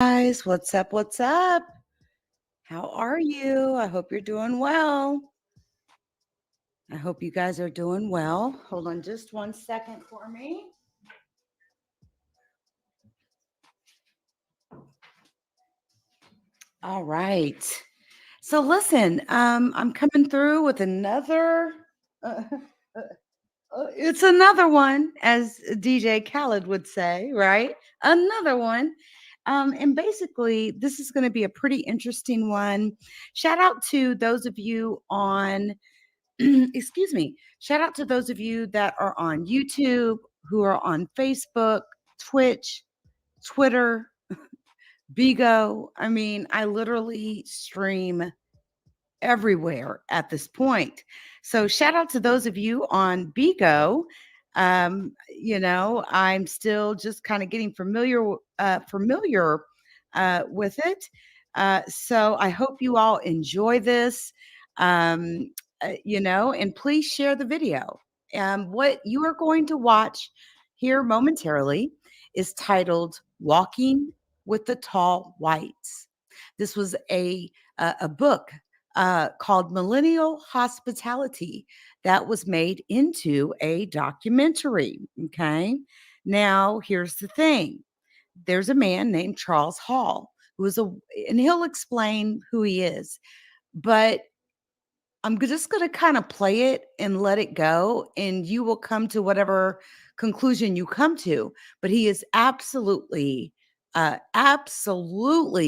Guys, what's up? What's up? How are you? I hope you're doing well. I hope you guys are doing well. Hold on just 1 second for me. All right. So listen, I'm coming through with another. Uh, it's another one, as DJ Khaled would say, right? Another one. And basically, this is going to be a pretty interesting one. Shout out to those of you on excuse me. Shout out to those of you that are on YouTube, who are on Facebook, Twitch, Twitter, Bigo. I mean, I literally stream everywhere at this point. So shout out to those of you on Bigo. I'm still just kind of getting familiar with it. So I hope you all enjoy this. And please share the video. What you are going to watch here momentarily is titled "Walking with the Tall Whites." This was a book called Millennial Hospitality that was made into a documentary. Okay. Now, here's the thing, there's a man named Charles Hall and he'll explain who he is, but I'm just going to kind of play it and let it go, and you will come to whatever conclusion you come to. But he is absolutely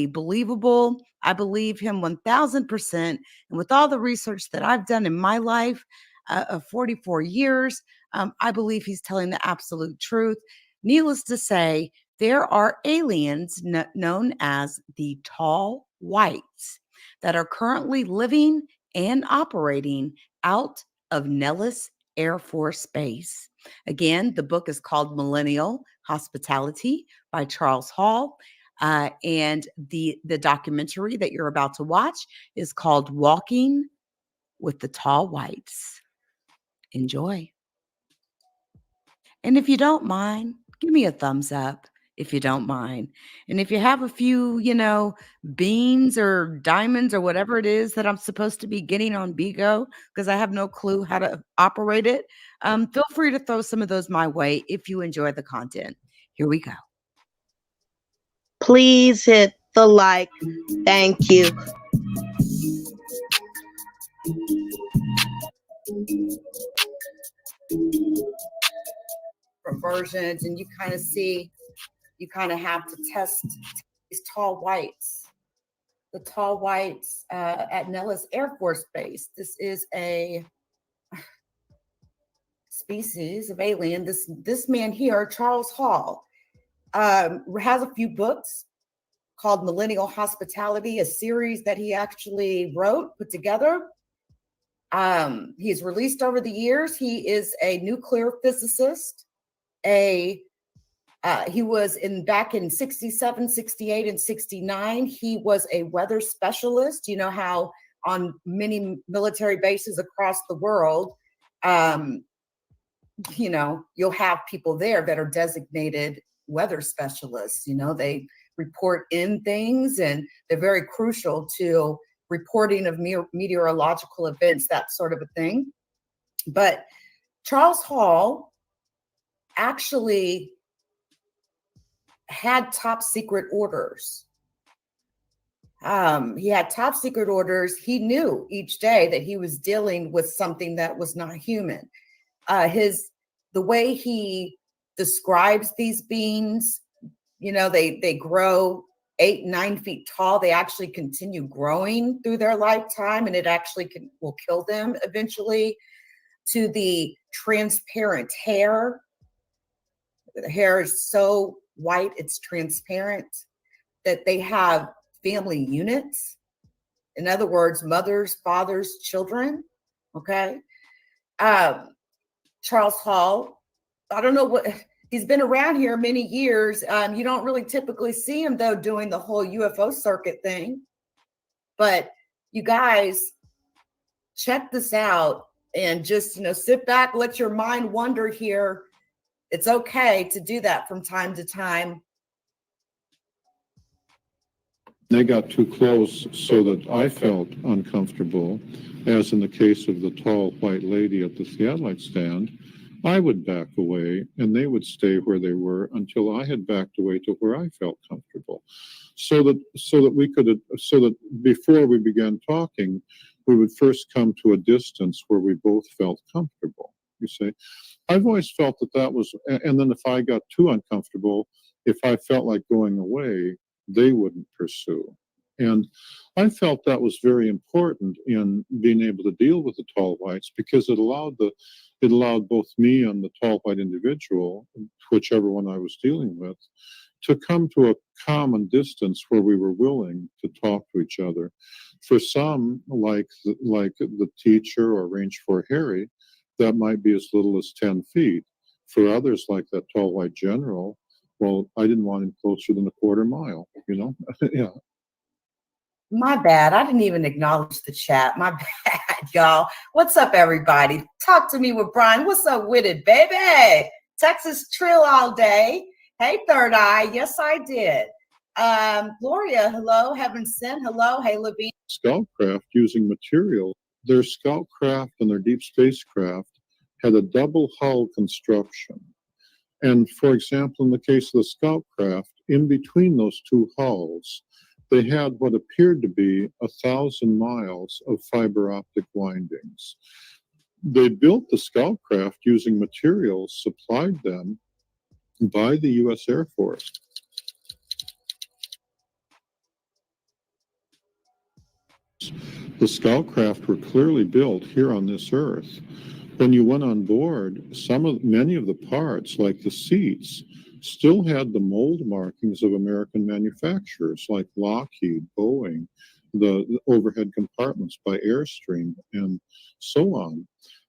believable. I believe him 1000%. And with all the research that I've done in my life of 44 years, I believe he's telling the absolute truth. Needless to say, there are aliens known as the tall whites that are currently living and operating out of Nellis Air Force Base. Again, the book is called Millennial Hospitality by Charles Hall. And the documentary that you're about to watch is called Walking with the Tall Whites. Enjoy. And if you don't mind, give me a thumbs up if you don't mind. And if you have a few, beans or diamonds or whatever it is that I'm supposed to be getting on Bigo, because I have no clue how to operate it, feel free to throw some of those my way if you enjoy the content. Here we go. Please hit the like. Thank you. Versions, and you kind of have to test these tall whites. The tall whites at Nellis Air Force Base. This is a species of alien. This man here, Charles Hall, has a few books called Millennial Hospitality, a series that he actually put together. He's released over the years. He is a nuclear physicist. He was back in 67, 68, and 69. He was a weather specialist. You know how on many military bases across the world, you'll have people there that are designated weather specialists. They report in things, and they're very crucial to reporting of meteorological events, that sort of a thing. But Charles Hall actually had top secret orders. He had top secret orders. He knew each day that he was dealing with something that was not human. The way he describes these beings, they grow 8-9 feet tall. They actually continue growing through their lifetime, and it actually will kill them eventually. To the transparent hair. The hair is so white, it's transparent. That they have family units. In other words, mothers, fathers, children. Okay. Charles Hall, I don't know what, he's been around here many years. You don't really typically see him, though, doing the whole UFO circuit thing. But you guys, check this out and just, sit back, let your mind wander here. It's okay to do that from time to time. They got too close so that I felt uncomfortable, as in the case of the tall white lady at the theodolite stand. I would back away and they would stay where they were until I had backed away to where I felt comfortable. So that before we began talking, we would first come to a distance where we both felt comfortable. You see, I've always felt that was, and then if I got too uncomfortable, if I felt like going away, they wouldn't pursue. And I felt that was very important in being able to deal with the tall whites, because it allowed both me and the tall white individual, whichever one I was dealing with, to come to a common distance where we were willing to talk to each other. For some, like the teacher or Range 4 Harry, that might be as little as 10 feet. For others, like that tall white general, well, I didn't want him closer than a quarter mile, you know? Yeah. My bad. I didn't even acknowledge the chat. My bad, y'all. What's up, everybody? Talk to me with Brian. What's up with it, baby? Texas Trill all day. Hey, Third Eye. Yes, I did. Gloria, hello. Heaven Sent, hello. Hey, Levine. Scoutcraft using material. Their scoutcraft and their deep spacecraft had a double hull construction. And for example, in the case of the scoutcraft, in between those two hulls, they had what appeared to be 1,000 miles of fiber optic windings. They built the scoutcraft using materials supplied them by the U.S. Air Force. The scoutcraft were clearly built here on this Earth. When you went on board, many of the parts, like the seats, still had the mold markings of American manufacturers like Lockheed, Boeing, the overhead compartments by Airstream, and so on.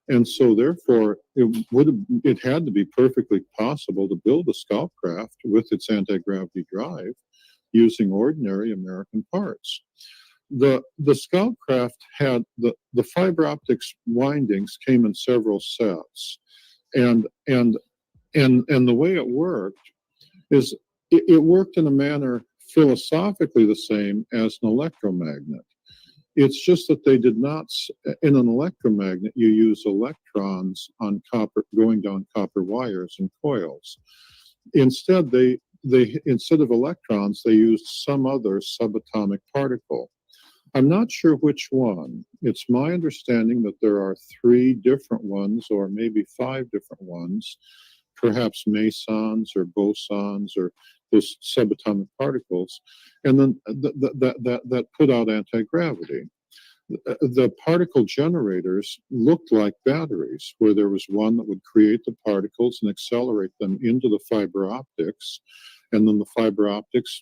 And so therefore, it had to be perfectly possible to build a scoutcraft with its anti-gravity drive using ordinary American parts. The scoutcraft had the fiber optics windings came in several sets, and the way it worked is it worked in a manner philosophically the same as an electromagnet. It's just that they did not. In an electromagnet, you use electrons on copper going down copper wires and coils. Instead, they instead of electrons, they used some other subatomic particle. I'm not sure which one. It's my understanding that there are 3 different ones, or maybe 5 different ones, perhaps mesons or bosons or those subatomic particles, and then that put out anti-gravity. The particle generators looked like batteries, where there was one that would create the particles and accelerate them into the fiber optics. And then the fiber optics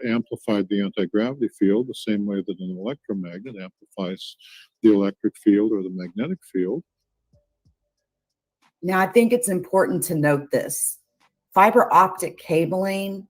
amplified the anti-gravity field the same way that an electromagnet amplifies the electric field or the magnetic field. Now, I think it's important to note this. Fiber optic cabling,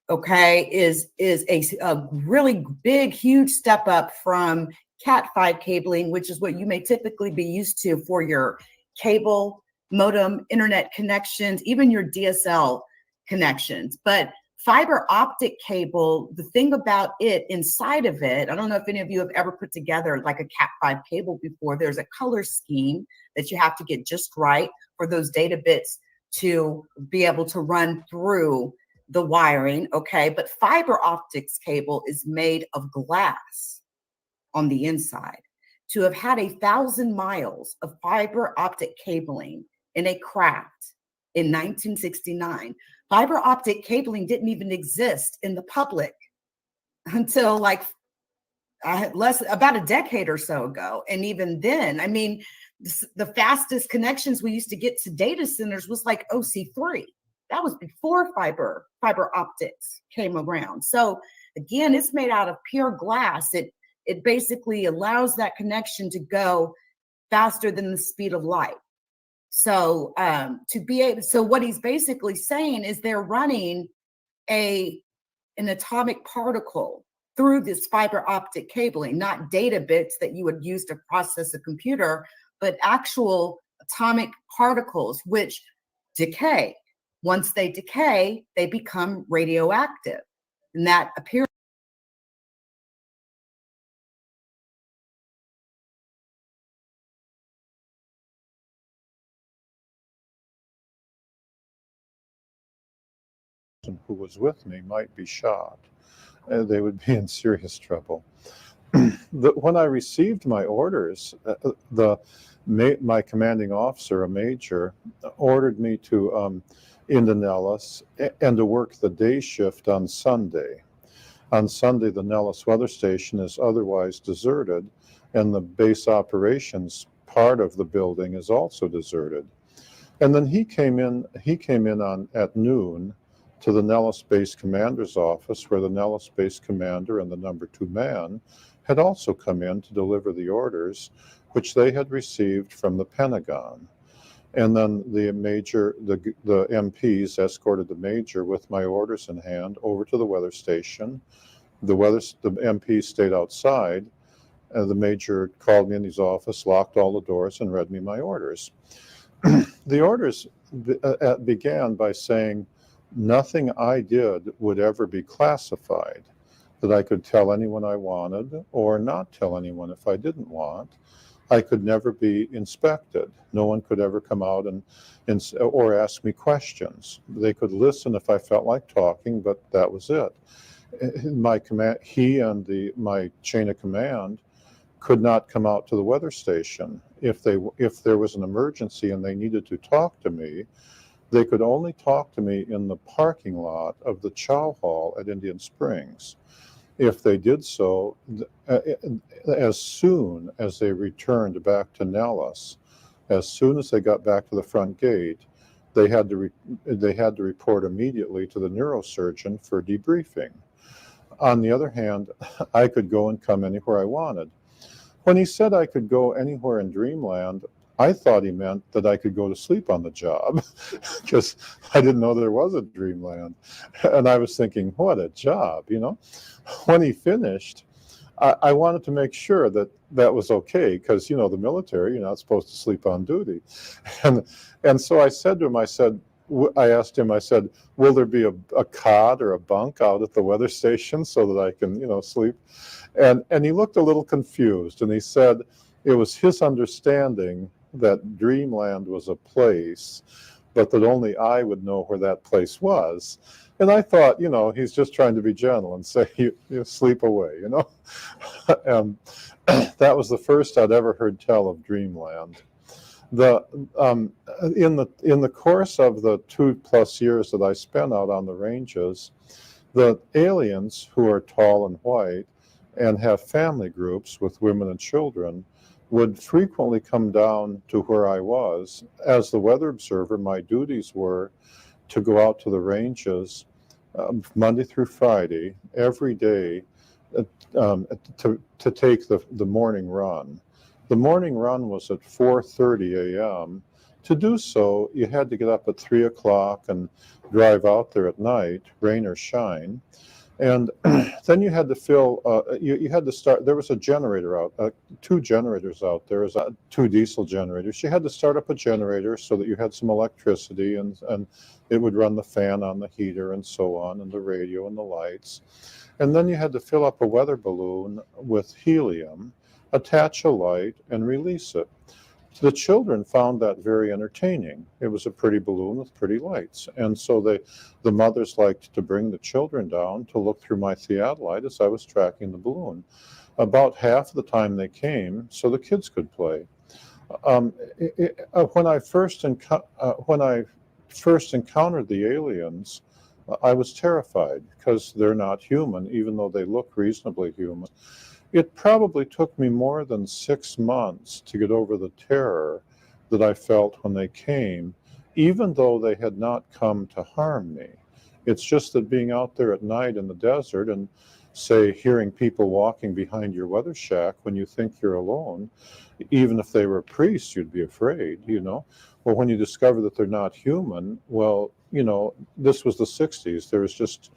okay, is a really big, huge step up from Cat5 cabling, which is what you may typically be used to for your cable, modem, internet connections, even your DSL connections. But fiber optic cable, the thing about it inside of it, I don't know if any of you have ever put together like a Cat5 cable before. There's a color scheme that you have to get just right for those data bits to be able to run through the wiring, okay? But fiber optics cable is made of glass on the inside. To have had 1,000 miles of fiber optic cabling in a craft in 1969, fiber optic cabling didn't even exist in the public until like about a decade or so ago. And even then, I mean, the fastest connections we used to get to data centers was like OC3. That was before fiber optics came around. So again, it's made out of pure glass. It basically allows that connection to go faster than the speed of light. So so what he's basically saying is they're running an atomic particle through this fiber optic cabling, not data bits that you would use to process a computer, but actual atomic particles which decay. Once they decay, they become radioactive. And that appears who was with me might be shot. They would be in serious trouble. When I received my orders, my commanding officer, a major, ordered me to into Nellis and to work the day shift on Sunday. On Sunday, the Nellis weather station is otherwise deserted, and the base operations part of the building is also deserted. And then he came in at noon to the Nellis base commander's office, where the Nellis base commander and the number 2 man had also come in to deliver the orders which they had received from the Pentagon. And then the MPs escorted the major with my orders in hand over to the weather station. The MPs stayed outside. The major called me in his office, locked all the doors, and read me my orders. The orders began by saying nothing I did would ever be classified, that I could tell anyone I wanted or not tell anyone if I didn't want. I could never be inspected. No one could ever come out or ask me questions. They could listen if I felt like talking, but that was it. He and my chain of command could not come out to the weather station. If there was an emergency and they needed to talk to me, they could only talk to me in the parking lot of the Chow Hall at Indian Springs. If they did so, as soon as they returned back to Nellis, as soon as they got back to the front gate, they had to report immediately to the neurosurgeon for debriefing. On the other hand, I could go and come anywhere I wanted. When he said I could go anywhere in Dreamland, I thought he meant that I could go to sleep on the job, because I didn't know there was a Dreamland. And I was thinking, what a job, you know? When he finished, I wanted to make sure that that was okay, because, you know, the military, you're not supposed to sleep on duty. And so I said to him, I asked him, I said, will there be a cot or a bunk out at the weather station so that I can, you know, sleep? And he looked a little confused, and he said it was his understanding that Dreamland was a place, but that only I would know where that place was. And I thought, you know, he's just trying to be gentle and say, you sleep away, you know. That was the first I'd ever heard tell of Dreamland. In the course of the 2+ years that I spent out on the ranges, the aliens, who are tall and white and have family groups with women and children, would frequently come down to where I was. As the weather observer, my duties were to go out to the ranges Monday through Friday, every day, to take the morning run. The morning run was at 4:30 a.m. To do so, you had to get up at 3 o'clock and drive out there at night, rain or shine. And then you had to fill, you had to start, there was a generator out, 2 generators out there, 2 diesel generators. You had to start up a generator so that you had some electricity, and it would run the fan on the heater and so on, and the radio and the lights. And then you had to fill up a weather balloon with helium, attach a light, and release it. The children found that very entertaining. It was a pretty balloon with pretty lights. And so the mothers liked to bring the children down to look through my theodolite as I was tracking the balloon. About half of the time they came so the kids could play. When I first encountered the aliens, I was terrified, because they're not human, even though they look reasonably human. It probably took me more than 6 months to get over the terror that I felt when they came, even though they had not come to harm me. It's just that being out there at night in the desert and, say, hearing people walking behind your weather shack when you think you're alone, even if they were priests, you'd be afraid, you know. Well, when you discover that they're not human, well, you know, this was the 60s. There was just,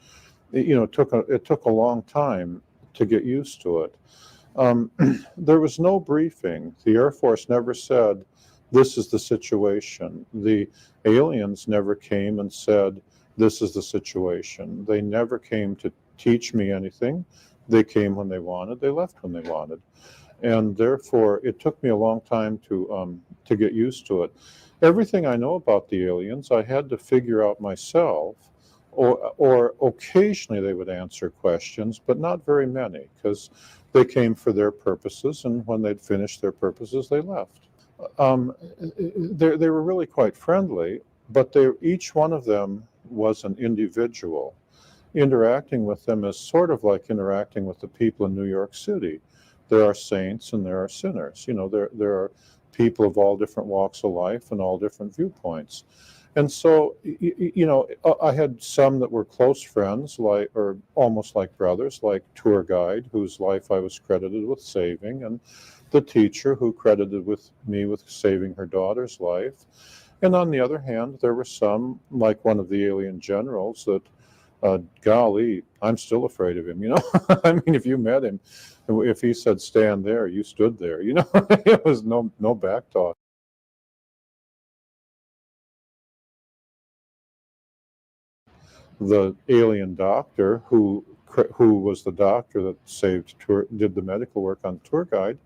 you know, it took a long time to get used to it. There was no briefing. The Air Force never said, this is the situation. The aliens never came and said, this is the situation. They never came to teach me anything. They came when they wanted. They left when they wanted. And therefore, it took me a long time to get used to it. Everything I know about the aliens, I had to figure out myself, or occasionally they would answer questions, but not very many, because they came for their purposes, and when they'd finished their purposes, they left. They were really quite friendly, but each one of them was an individual. Interacting with them is sort of like interacting with the people in New York City. There are saints and there are sinners. There are people of all different walks of life and all different viewpoints. And so, I had some that were close friends, or almost like brothers, like tour guide, whose life I was credited with saving, and the teacher who credited me with saving her daughter's life. And on the other hand, there were some, like one of the alien generals, that, golly, I'm still afraid of him. I mean, if you met him, if he said stand there, you stood there. It was no back talk. The alien doctor who was the doctor that did the medical work on the tour guide,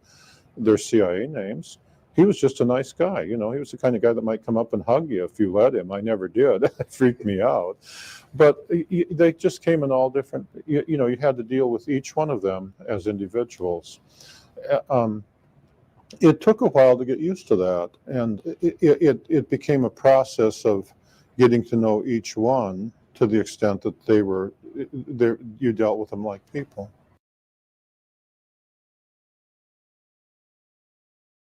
their CIA names, he was just a nice guy. He was the kind of guy that might come up and hug you if you let him. I never did. It freaked me out. But they just came in all different, you had to deal with each one of them as individuals. It took a while to get used to that, and it became a process of getting to know each one to the extent that you dealt with them like people.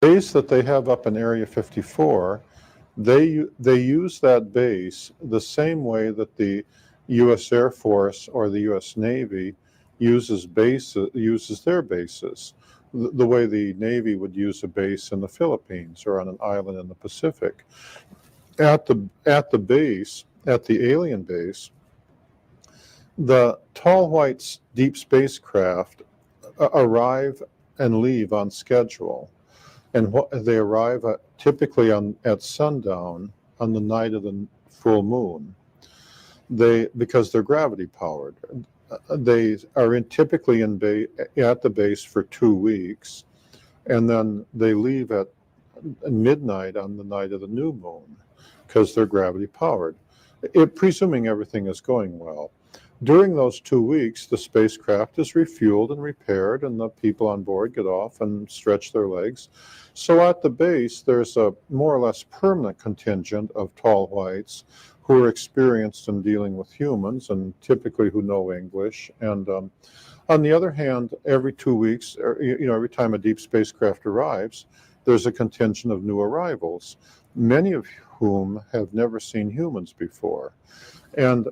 The base that they have up in Area 54, they use that base the same way that the U.S. Air Force or the U.S. Navy uses their bases. The way the Navy would use a base in the Philippines or on an island in the Pacific. At the base, at the alien base, the tall white deep spacecraft arrive and leave on schedule, and they arrive typically at sundown on the night of the full moon. Because they're gravity powered. They are typically at the base for 2 weeks, and then they leave at midnight on the night of the new moon because they're gravity powered, presuming everything is going well. During those 2 weeks, the spacecraft is refueled and repaired, and the people on board get off and stretch their legs. So at the base, there's a more or less permanent contingent of tall whites who are experienced in dealing with humans and typically who know English. And on the other hand, every 2 weeks, every time a deep spacecraft arrives, there's a contingent of new arrivals, many of whom have never seen humans before. And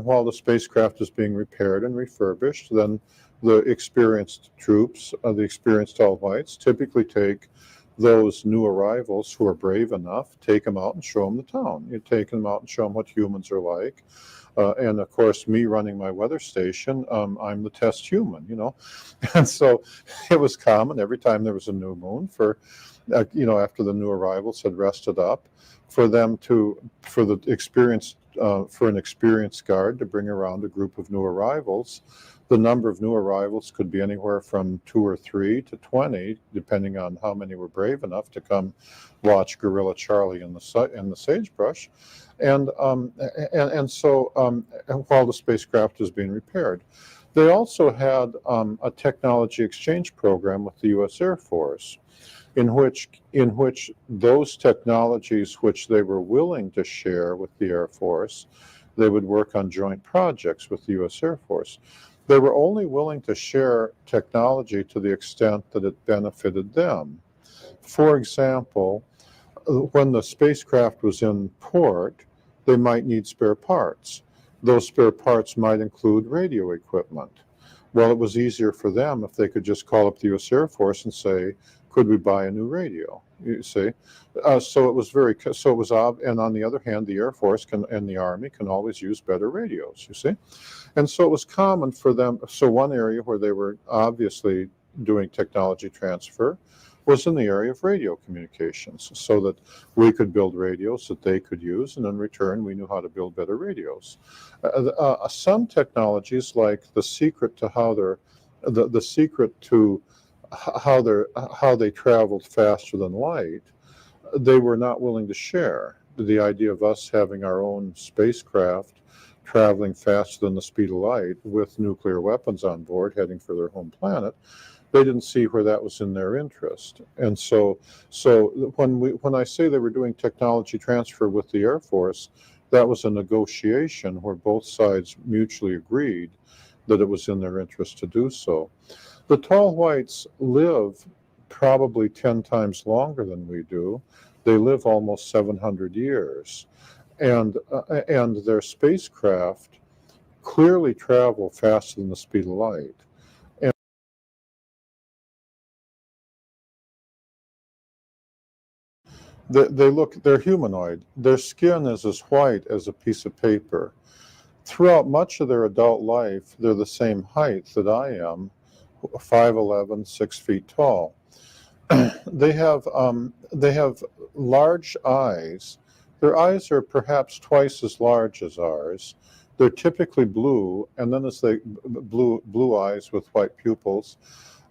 while the spacecraft is being repaired and refurbished, then the experienced troops, the experienced tall whites, typically take those new arrivals who are brave enough, take them out and show them the town. You take them out and show them what humans are like. And of course, me running my weather station, I'm the test human, And so it was common every time there was a new moon for, after the new arrivals had rested up, for an experienced guard to bring around a group of new arrivals. The number of new arrivals could be anywhere from 2 or 3 to 20, depending on how many were brave enough to come watch Gorilla Charlie in the sagebrush. And so while the spacecraft is being repaired, they also had a technology exchange program with the U.S. Air Force, in which those technologies which they were willing to share with the Air Force, they would work on joint projects with the U.S. Air Force. They were only willing to share technology to the extent that it benefited them. For example, when the spacecraft was in port, they might need spare parts. Those spare parts might include radio equipment. Well, it was easier for them if they could just call up the U.S. Air Force and say, could we buy a new radio? You see, so it was and on the other hand, the Air Force and the Army can always use better radios. You see, and so it was common for them. So one area where they were obviously doing technology transfer was in the area of radio communications, so that we could build radios that they could use, and in return, we knew how to build better radios. Some technologies, like the secret to how they traveled faster than light, they were not willing to share. The idea of us having our own spacecraft traveling faster than the speed of light with nuclear weapons on board heading for their home planet, they didn't see where that was in their interest. And so when I say they were doing technology transfer with the Air Force, that was a negotiation where both sides mutually agreed that it was in their interest to do so. The tall whites live probably 10 times longer than we do. They live almost 700 years. And their spacecraft clearly travel faster than the speed of light. And they're humanoid. Their skin is as white as a piece of paper. Throughout much of their adult life, they're the same height that I am, 5'11", 6 feet tall. They have large eyes. Their eyes are perhaps twice as large as ours. They're typically blue, and then as they blue eyes with white pupils.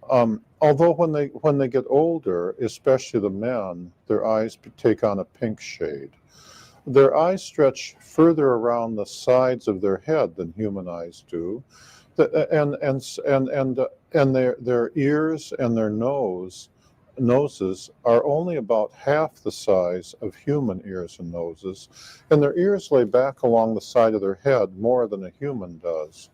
Although when they get older, especially the men, their eyes take on a pink shade. Their eyes stretch further around the sides of their head than human eyes do, and their ears and their noses are only about half the size of human ears and noses, and their ears lay back along the side of their head more than a human does.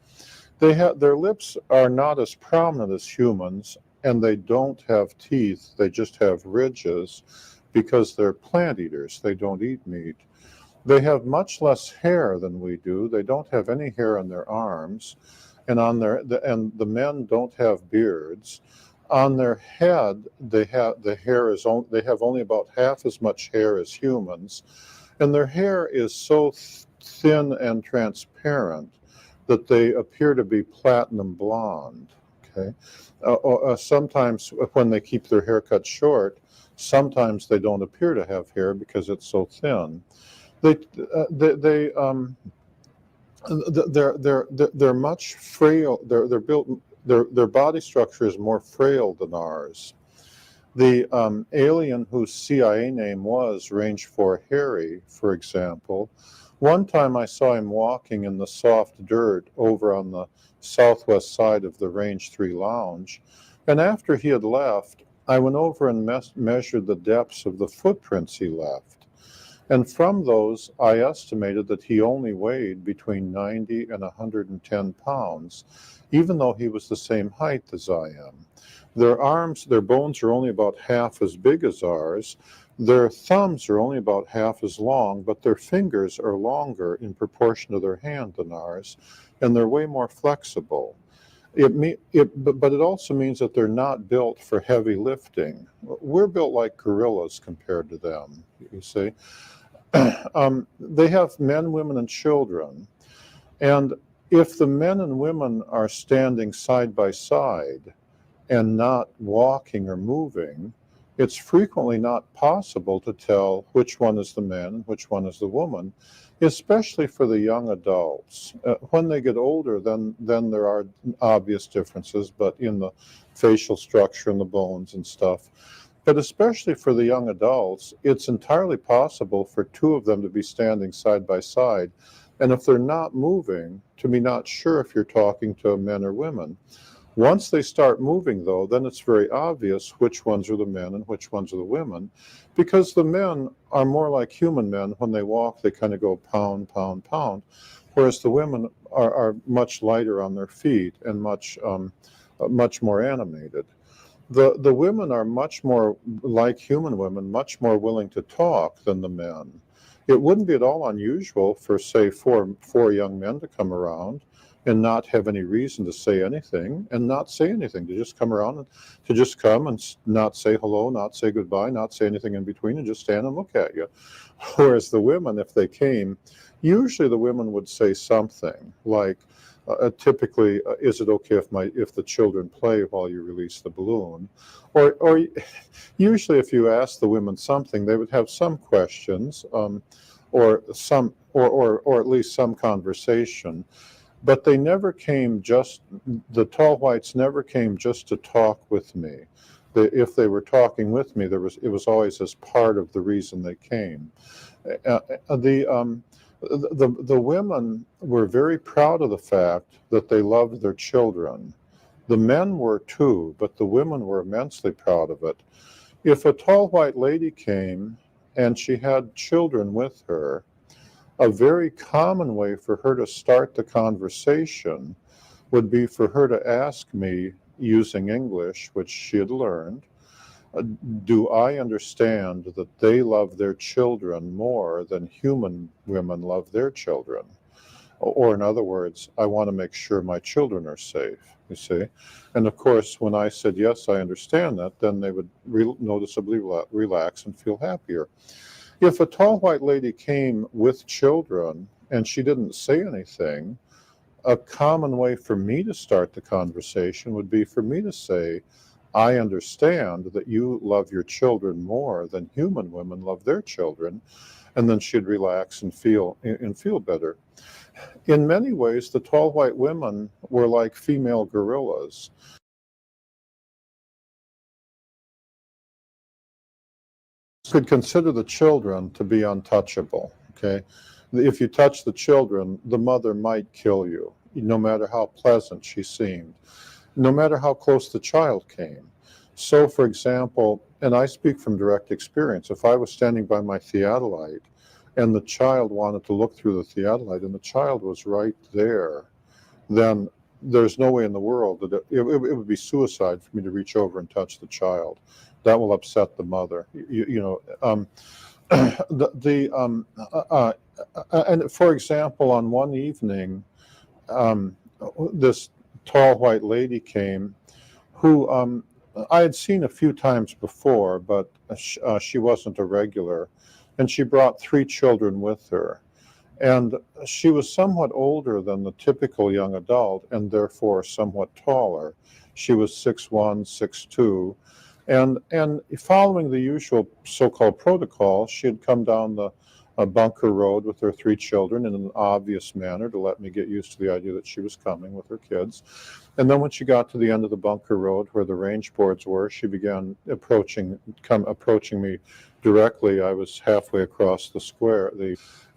Their lips are not as prominent as humans, and they don't have teeth. They just have ridges because they're plant eaters. They don't eat meat. They have much less hair than we do. They don't have any hair on their arms, and the men don't have beards. On their head, they have only about half as much hair as humans, and their hair is so thin and transparent that they appear to be platinum blonde. Okay, sometimes when they keep their hair cut short, sometimes they don't appear to have hair because it's so thin. They're much frail. They're built. Their body structure is more frail than ours. The alien whose CIA name was Range 4 Harry, for example, one time I saw him walking in the soft dirt over on the southwest side of the Range 3 lounge, and after he had left, I went over and measured the depths of the footprints he left. And from those, I estimated that he only weighed between 90 and 110 pounds, even though he was the same height as I am. Their bones are only about half as big as ours. Their thumbs are only about half as long, but their fingers are longer in proportion to their hand than ours, and they're way more flexible. But it also means that they're not built for heavy lifting. We're built like gorillas compared to them, you see. They have men, women, and children. And if the men and women are standing side by side and not walking or moving, it's frequently not possible to tell which one is the man and which one is the woman, especially for the young adults. When they get older, then there are obvious differences, but in the facial structure and the bones and stuff. But especially for the young adults, it's entirely possible for two of them to be standing side by side. And if they're not moving, to be not sure if you're talking to men or women. Once they start moving, though, then it's very obvious which ones are the men and which ones are the women, because the men are more like human men. When they walk, they kind of go pound, pound, pound, whereas the women are much lighter on their feet and much more animated. The women are much more like human women, much more willing to talk than the men. It wouldn't be at all unusual for, say, four young men to come around and not have any reason to say anything and not say anything, to just come around and to just come and not say hello, not say goodbye, not say anything in between, and just stand and look at you. Whereas the women, if they came, usually the women would say something like, typically, is it okay if the children play while you release the balloon? Or usually, if you ask the women something, they would have some questions, or at least some conversation. But they never came the tall whites never came just to talk with me. If they were talking with me, it was always as part of the reason they came. The women were very proud of the fact that they loved their children. The men were too, but the women were immensely proud of it. If a tall white lady came and she had children with her, a very common way for her to start the conversation would be for her to ask me using English, which she had learned, do I understand that they love their children more than human women love their children? Or in other words, I want to make sure my children are safe, you see? And of course, when I said, yes, I understand that, then they would noticeably relax and feel happier. If a tall white lady came with children and she didn't say anything, a common way for me to start the conversation would be for me to say, I understand that you love your children more than human women love their children, and then she'd relax and feel better. In many ways, the tall white women were like female gorillas. Could consider the children to be untouchable, okay? If you touch the children, the mother might kill you, no matter how pleasant she seemed, no matter how close the child came. So, for example, and I speak from direct experience, if I was standing by my theodolite and the child wanted to look through the theodolite and the child was right there, then there's no way in the world that it would be suicide for me to reach over and touch the child. That will upset the mother. And for example, on one evening, this tall white lady came who I had seen a few times before, but she wasn't a regular. And she brought 3 children with her. And she was somewhat older than the typical young adult and therefore somewhat taller. She was 6'1", 6'2". And following the usual so-called protocol, she had come down the bunker road with her 3 children in an obvious manner to let me get used to the idea that she was coming with her kids. And then when she got to the end of the bunker road where the range boards were, she began approaching me directly. I was halfway across the square.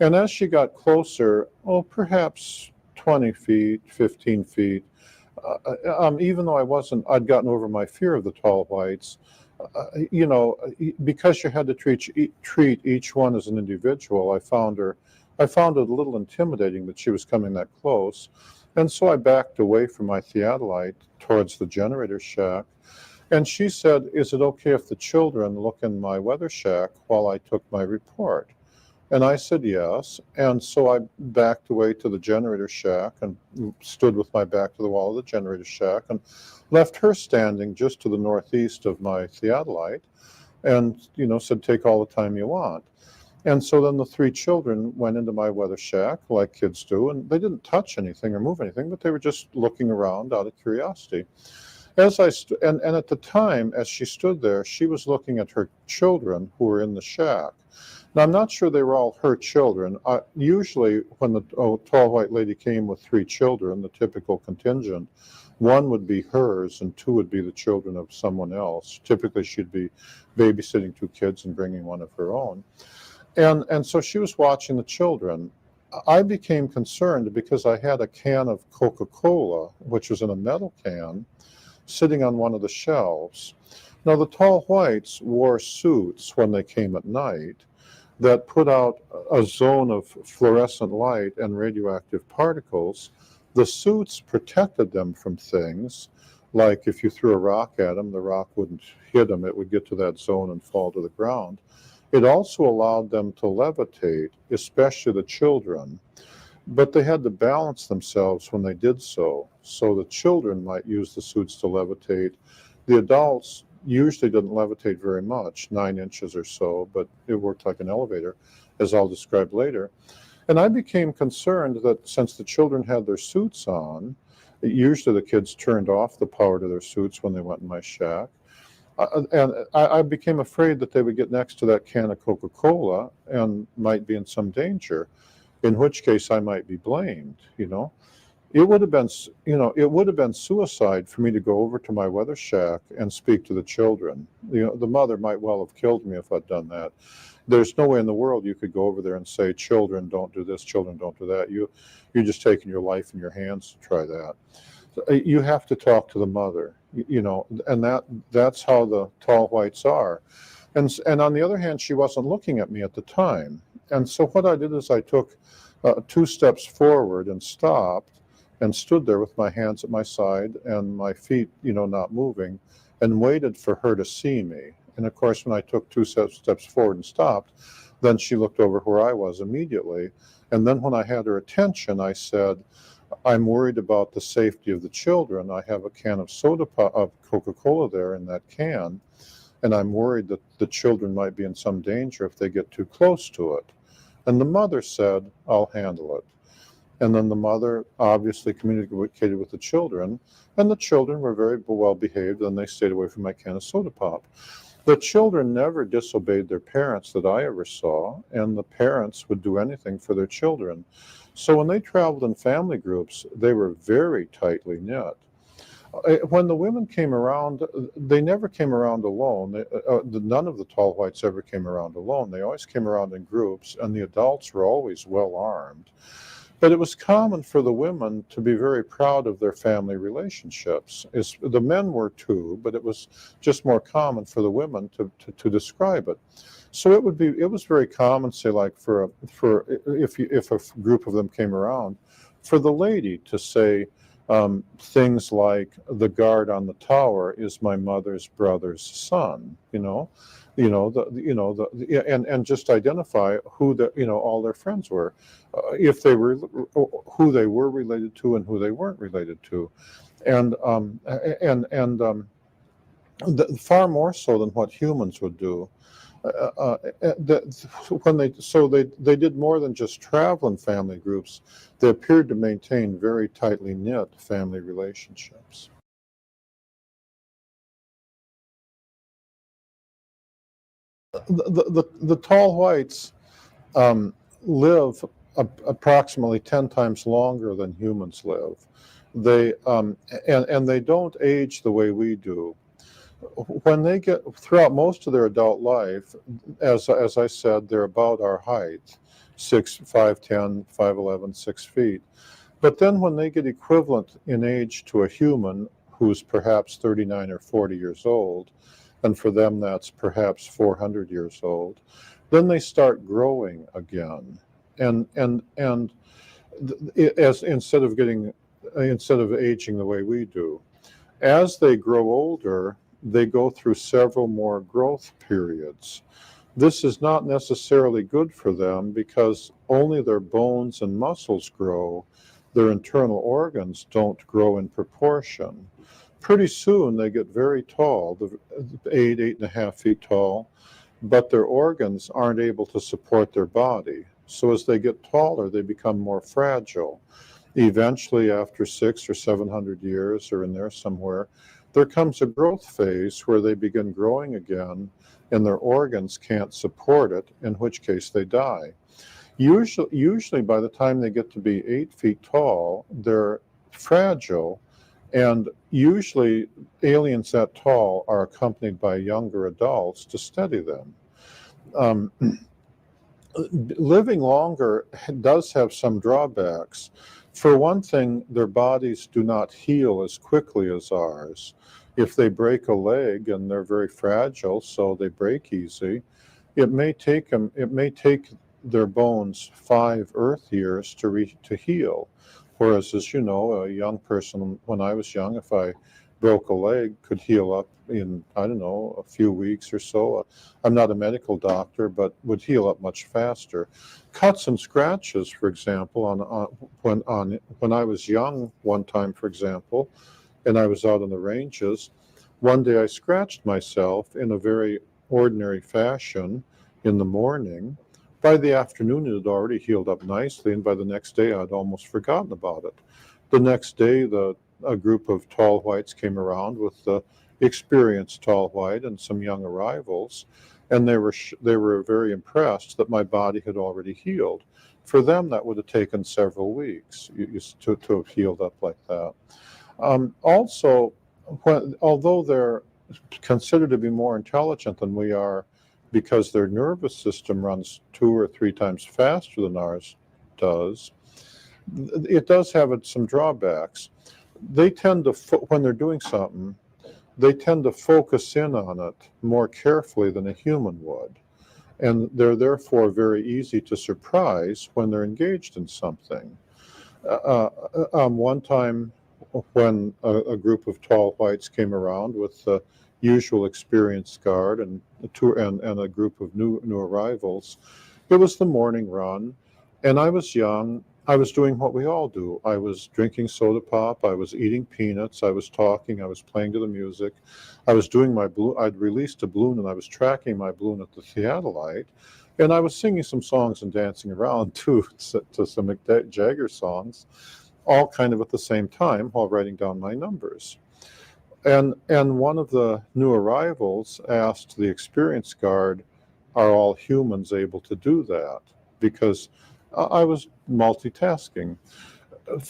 And as she got closer, perhaps 20 feet, 15 feet, even though I'd gotten over my fear of the tall whites, because you had to treat each one as an individual, I found it a little intimidating that she was coming that close. And so I backed away from my theodolite towards the generator shack. And she said, is it okay if the children look in my weather shack while I took my report? And I said yes. And so I backed away to the generator shack and stood with my back to the wall of the generator shack and left her standing just to the northeast of my theodolite and, said, take all the time you want. And so then the 3 children went into my weather shack like kids do, and they didn't touch anything or move anything, but they were just looking around out of curiosity. And at the time, as she stood there, she was looking at her children who were in the shack. Now, I'm not sure they were all her children. Usually, when the tall white lady came with 3 children, the typical contingent, 1 would be hers and 2 would be the children of someone else. Typically, she'd be babysitting 2 kids and bringing 1 of her own. And so she was watching the children. I became concerned because I had a can of Coca-Cola, which was in a metal can, sitting on one of the shelves. Now, the tall whites wore suits when they came at night that put out a zone of fluorescent light and radioactive particles. The suits protected them from things, like if you threw a rock at them, the rock wouldn't hit them, it would get to that zone and fall to the ground. It also allowed them to levitate, especially the children, but they had to balance themselves when they did so. So the children might use the suits to levitate. The adults usually didn't levitate very much, 9 inches or so, but it worked like an elevator, as I'll describe later. And I became concerned that since the children had their suits on, usually the kids turned off the power to their suits when they went in my shack. And I became afraid that they would get next to that can of Coca-Cola and might be in some danger, in which case I might be blamed, It would have been suicide for me to go over to my weather shack and speak to the children. The mother might well have killed me if I'd done that. there's no way in the world you could go over there and say, children don't do this, children don't do that. You're just taking your life in your hands to try that. You have to talk to the mother, and that's how the tall whites are. And on the other hand, she wasn't looking at me at the time. And so what I did is I took 2 steps forward and stopped and stood there with my hands at my side and my feet, not moving, and waited for her to see me. And of course, when I took 2 steps forward and stopped, then she looked over where I was immediately. And then when I had her attention, I said, I'm worried about the safety of the children. I have a can of of Coca-Cola there in that can, and I'm worried that the children might be in some danger if they get too close to it. And the mother said, I'll handle it. And then the mother obviously communicated with the children, and the children were very well behaved, and they stayed away from my can of soda pop. The children never disobeyed their parents that I ever saw, and the parents would do anything for their children. So when they traveled in family groups, they were very tightly knit. When the women came around, they never came around alone. None of the tall whites ever came around alone. They always came around in groups, and the adults were always well armed. But it was common for the women to be very proud of their family relationships. The men were too, but it was just more common for the women to describe it. So it was very common, say, like if a group of them came around, for the lady to say things like, the guard on the tower is my mother's brother's son, and just identify who all their friends were, if they were, who they were related to and who they weren't related to, and far more so than what humans would do. They did more than just travel in family groups. They appeared to maintain very tightly knit family relationships. The tall whites live approximately 10 times longer than humans live. And they don't age the way we do. When they get throughout most of their adult life, as I said, they're about our height, 5'10", 5'11", 6 feet. But then when they get equivalent in age to a human who's perhaps 39 or 40 years old, and for them that's perhaps 400 years old, then they start growing again. And instead of aging the way we do, as they grow older, they go through several more growth periods. This is not necessarily good for them because only their bones and muscles grow. Their internal organs don't grow in proportion. Pretty soon they get very tall, 8.5 feet tall, but their organs aren't able to support their body. So as they get taller, they become more fragile. Eventually, after 600 or 700 years, or in there somewhere, there comes a growth phase where they begin growing again, and their organs can't support it, in which case they die. Usually by the time they get to be 8 feet tall, they're fragile, and usually aliens that tall are accompanied by younger adults to steady them. Living longer does have some drawbacks. For one thing, their bodies do not heal as quickly as ours. If they break a leg, and they're very fragile, so they break easy, it may take their bones 5 Earth years to heal. Whereas, as you know, a young person, when I was young, if I broke a leg, could heal up in, I don't know, a few weeks or so. I'm not a medical doctor, but would heal up much faster. Cuts and scratches, for example, when I was young one time, for example, and I was out on the ranges, one day I scratched myself in a very ordinary fashion in the morning. By the afternoon, it had already healed up nicely, and by the next day, I'd almost forgotten about it. The next day, a group of tall whites came around with the experienced tall white and some young arrivals, and they were very impressed that my body had already healed. For them, that would have taken several weeks to have healed up like that. Also, although they're considered to be more intelligent than we are, because their nervous system runs 2 or 3 times faster than ours does, it does have some drawbacks. They tend to, when they're doing something, they tend to focus in on it more carefully than a human would. And they're therefore very easy to surprise when they're engaged in something. One time when a group of tall whites came around with the usual experienced guard and a group of new arrivals, it was the morning run, and I was young. I was doing what we all do. I was drinking soda pop. I was eating peanuts. I was talking. I was playing to the music. I was doing my balloon. I'd released a balloon, and I was tracking my balloon at the theodolite. And I was singing some songs and dancing around too, to some Mick Jagger songs, all kind of at the same time while writing down my numbers. And one of the new arrivals asked the experienced guard, "Are all humans able to do that?" Because I was multitasking.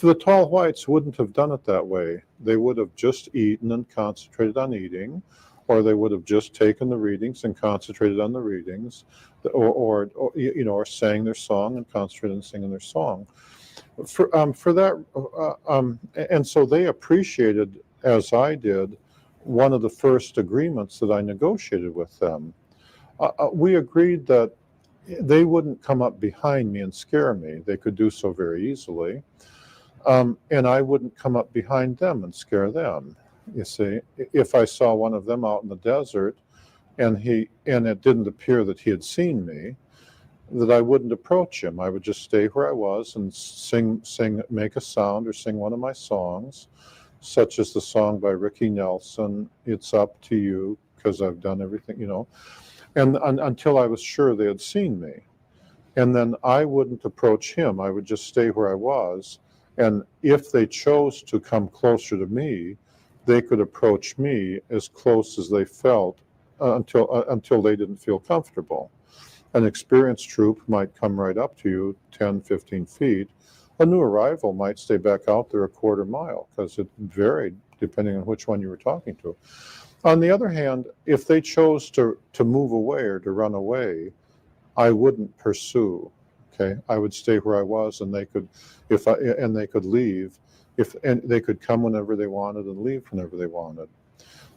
The tall whites wouldn't have done it that way. They would have just eaten and concentrated on eating, or they would have just taken the readings and concentrated on the readings, or sang their song and concentrated on singing their song. For that, and so they appreciated, as I did, one of the first agreements that I negotiated with them. We agreed that they wouldn't come up behind me and scare me. They could do so very easily. And I wouldn't come up behind them and scare them. You see, if I saw one of them out in the desert and it didn't appear that he had seen me, that I wouldn't approach him. I would just stay where I was and make a sound or sing one of my songs, such as the song by Ricky Nelson, "It's Up to You, 'Cause I've done everything," and until I was sure they had seen me. And then I wouldn't approach him. I would just stay where I was. And if they chose to come closer to me, they could approach me as close as they felt until they didn't feel comfortable. An experienced troop might come right up to you 10, 15 feet. A new arrival might stay back out there a quarter mile because it varied depending on which one you were talking to. On the other hand, if they chose to move away or to run away, I wouldn't pursue. Okay, I would stay where I was, and they could, and they could leave, and they could come whenever they wanted and leave whenever they wanted.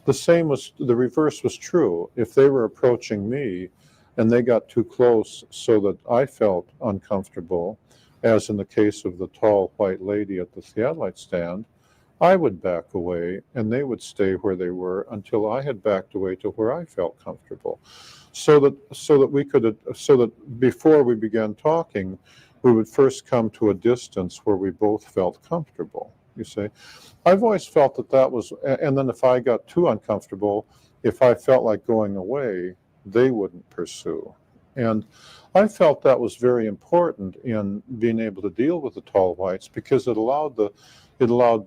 The reverse was true. If they were approaching me, and they got too close so that I felt uncomfortable, as in the case of the tall white lady at the theodolite stand, I would back away and they would stay where they were until I had backed away to where I felt comfortable. So that before we began talking, we would first come to a distance where we both felt comfortable. You see, I've always felt that was, and then if I got too uncomfortable, if I felt like going away, they wouldn't pursue. And I felt that was very important in being able to deal with the tall whites, because it allowed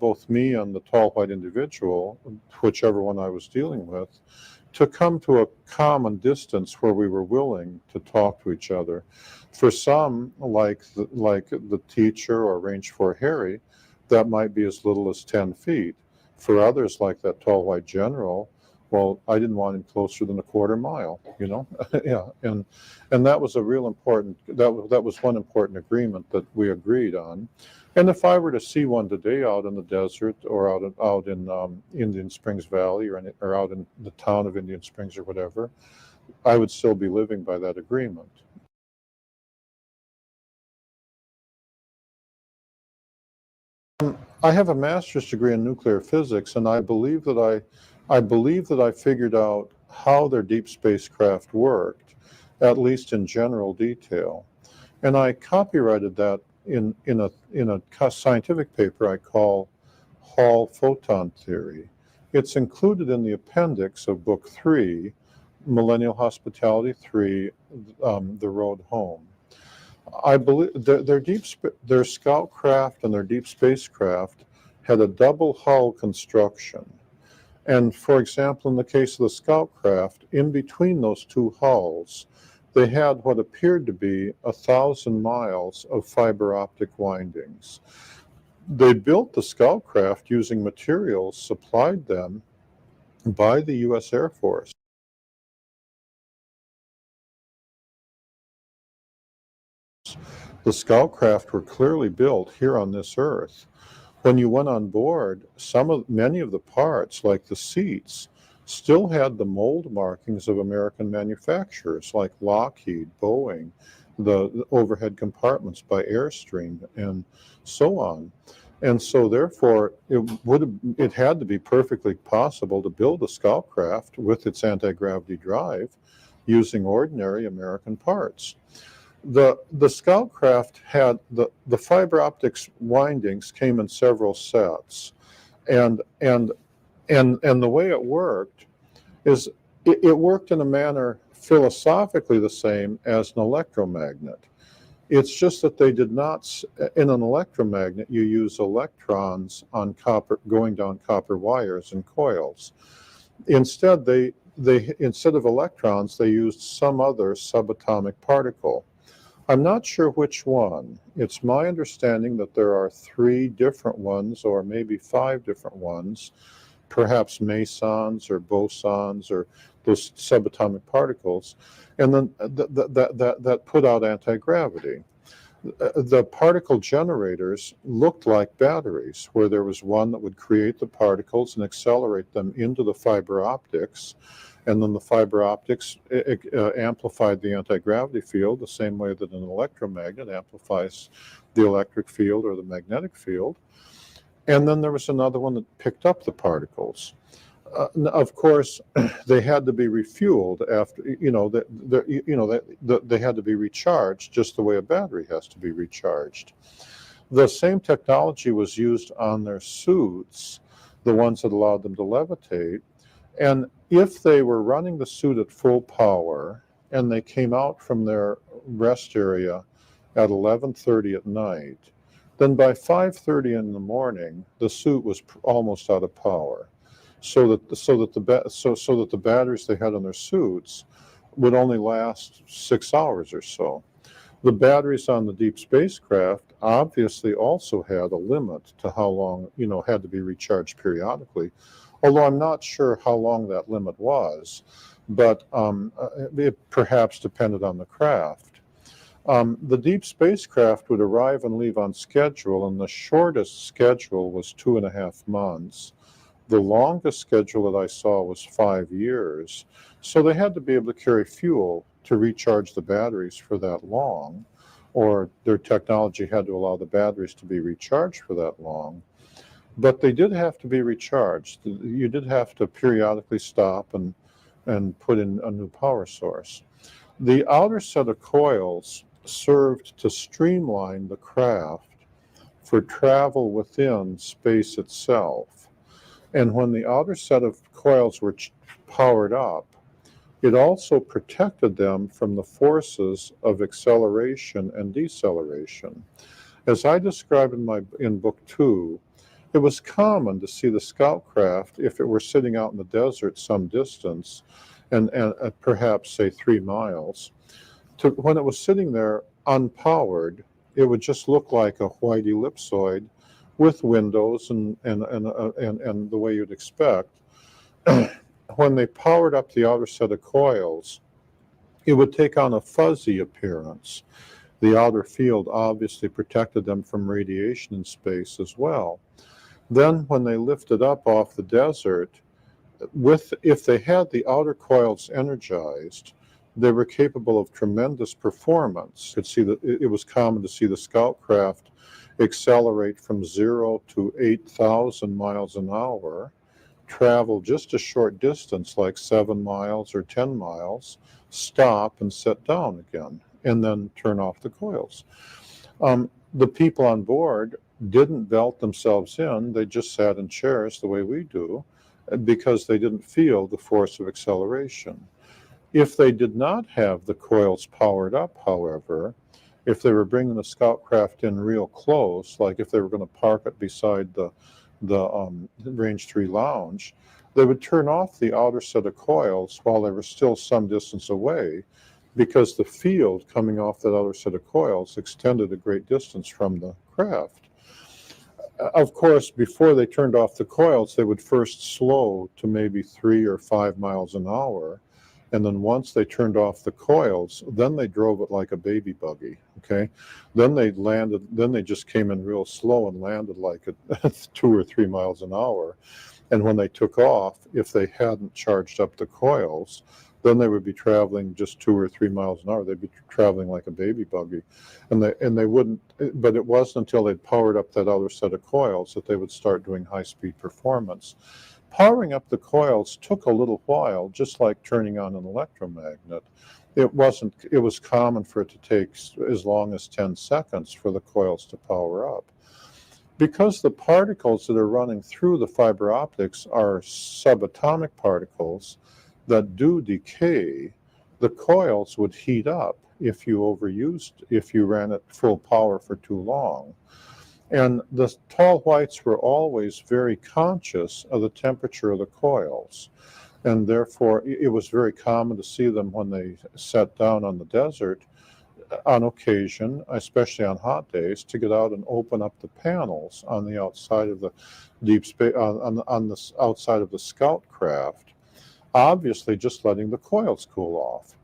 both me and the tall white individual, whichever one I was dealing with, to come to a common distance where we were willing to talk to each other. For some, like the teacher or Range 4 Harry, that might be as little as 10 feet. For others, like that tall white general, well, I didn't want him closer than a quarter mile, yeah, and that was a real important, that was one important agreement that we agreed on. And if I were to see one today out in the desert or out in Indian Springs Valley or out in the town of Indian Springs or whatever, I would still be living by that agreement. I have a master's degree in nuclear physics, and I believe that I figured out how their deep spacecraft worked, at least in general detail. And I copyrighted that in a scientific paper I call Hall Photon Theory. It's included in the appendix of Book 3, Millennial Hospitality 3, The Road Home. I believe their scout craft and their deep spacecraft had a double hull construction. And for example, in the case of the scout craft, in between those two hulls, they had what appeared to be 1,000 miles of fiber optic windings. They built the scout craft using materials supplied them by the U.S. Air Force. The scout craft were clearly built here on this earth. When you went on board, many of the parts, like the seats, still had the mold markings of American manufacturers like Lockheed, Boeing, the overhead compartments by Airstream, and so on. And so therefore, it had to be perfectly possible to build a scout craft with its anti-gravity drive using ordinary American parts. The scout craft had the fiber optics windings came in several sets, and the way it worked is it worked in a manner philosophically the same as an electromagnet. It's just that they did not, in an electromagnet, you use electrons on copper, going down copper wires and coils. Instead, instead of electrons, they used some other subatomic particle. I'm not sure which one. It's my understanding that there are 3 different ones, or maybe 5 different ones, perhaps mesons or bosons or those subatomic particles, and then that put out anti-gravity. The particle generators looked like batteries, where there was one that would create the particles and accelerate them into the fiber optics, and then the fiber optics amplified the anti-gravity field the same way that an electromagnet amplifies the electric field or the magnetic field. And then there was another one that picked up the particles. Of course, they had to be refueled after, they had to be recharged just the way a battery has to be recharged. The same technology was used on their suits, the ones that allowed them to levitate. And if they were running the suit at full power and they came out from their rest area at 11:30 at night, then by 5:30 in the morning, the suit was almost out of power. So that the batteries they had on their suits would only last 6 hours or so. The batteries on the deep spacecraft obviously also had a limit to how long, had to be recharged periodically. Although I'm not sure how long that limit was, but it perhaps depended on the craft. The deep spacecraft would arrive and leave on schedule, and the shortest schedule was 2.5 months. The longest schedule that I saw was 5 years. So they had to be able to carry fuel to recharge the batteries for that long, or their technology had to allow the batteries to be recharged for that long. But they did have to be recharged. You did have to periodically stop and put in a new power source. The outer set of coils served to streamline the craft for travel within space itself. And when the outer set of coils were powered up, it also protected them from the forces of acceleration and deceleration. As I described in book 2, it was common to see the scout craft, if it were sitting out in the desert some distance, and perhaps say 3 miles, when it was sitting there unpowered, it would just look like a white ellipsoid with windows and the way you'd expect. When they powered up the outer set of coils, it would take on a fuzzy appearance. The outer field obviously protected them from radiation in space as well. Then when they lifted up off the desert, if they had the outer coils energized, they were capable of tremendous performance. It was common to see the scout craft accelerate from 0 to 8,000 miles an hour, travel just a short distance, like 7 miles or 10 miles, stop and set down again, and then turn off the coils. The people on board didn't belt themselves in. They just sat in chairs the way we do, because they didn't feel the force of acceleration. If they did not have the coils powered up, however, if they were bringing the scout craft in real close, like if they were going to park it beside the Range 3 lounge, they would turn off the outer set of coils while they were still some distance away, because the field coming off that outer set of coils extended a great distance from the craft. Of course, before they turned off the coils, they would first slow to maybe 3 or 5 miles an hour, And then once they turned off the coils, then they drove it like a baby buggy, okay? Then they just came in real slow and landed like at 2 or 3 miles an hour. And when they took off, if they hadn't charged up the coils, then they would be traveling just 2 or 3 miles an hour. They'd be traveling like a baby buggy. And they wouldn't, but it wasn't until they'd powered up that other set of coils that they would start doing high-speed performance. Powering up the coils took a little while, just like turning on an electromagnet. It was common for it to take as long as 10 seconds for the coils to power up. Because the particles that are running through the fiber optics are subatomic particles that do decay, the coils would heat up if you ran at full power for too long. And the tall whites were always very conscious of the temperature of the coils. And therefore, it was very common to see them when they sat down on the desert on occasion, especially on hot days, to get out and open up the panels on the outside of the deep space, on the outside of the scout craft, obviously just letting the coils cool off.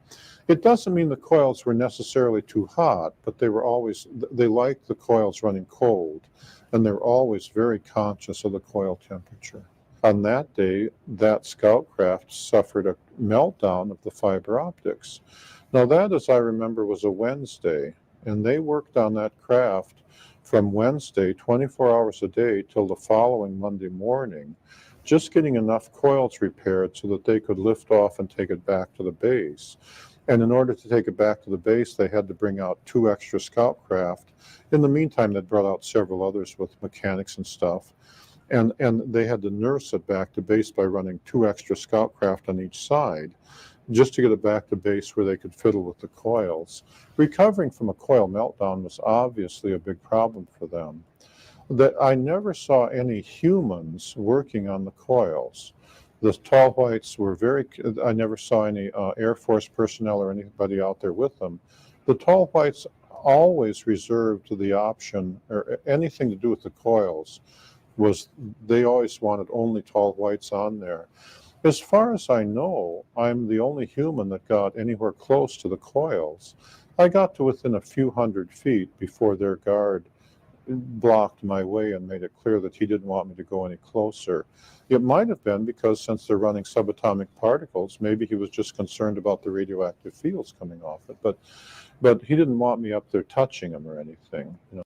It doesn't mean the coils were necessarily too hot, but they liked the coils running cold, and they were always very conscious of the coil temperature. On that day, that scout craft suffered a meltdown of the fiber optics. Now that, as I remember, was a Wednesday, and they worked on that craft from Wednesday, 24 hours a day, till the following Monday morning, just getting enough coils repaired so that they could lift off and take it back to the base. And in order to take it back to the base, they had to bring out 2 extra scout craft. In the meantime, they brought out several others with mechanics and stuff. And they had to nurse it back to base by running 2 extra scout craft on each side, just to get it back to base where they could fiddle with the coils. Recovering from a coil meltdown was obviously a big problem for them. That I never saw any humans working on the coils. The tall whites were I never saw any Air Force personnel or anybody out there with them. The tall whites always reserved the option, or anything to do with the coils, they always wanted only tall whites on there. As far as I know, I'm the only human that got anywhere close to the coils. I got to within a few hundred feet before their guard blocked my way and made it clear that he didn't want me to go any closer. It might have been because, since they're running subatomic particles, maybe he was just concerned about the radioactive fields coming off it, but he didn't want me up there touching them or anything, you know.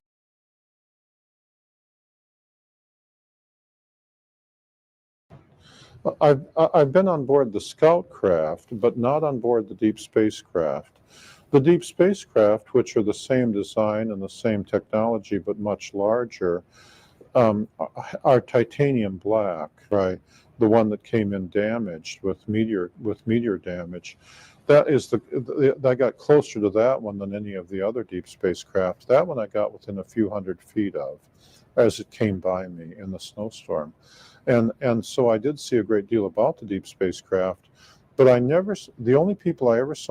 I've been on board the scout craft, but not on board the deep spacecraft. The deep spacecraft, which are the same design and the same technology but much larger, are titanium black, right? The one that came in damaged with meteor damage. I got closer to that one than any of the other deep spacecraft. That one I got within a few hundred feet of, as it came by me in the snowstorm. And so I did see a great deal about the deep spacecraft, but the only creatures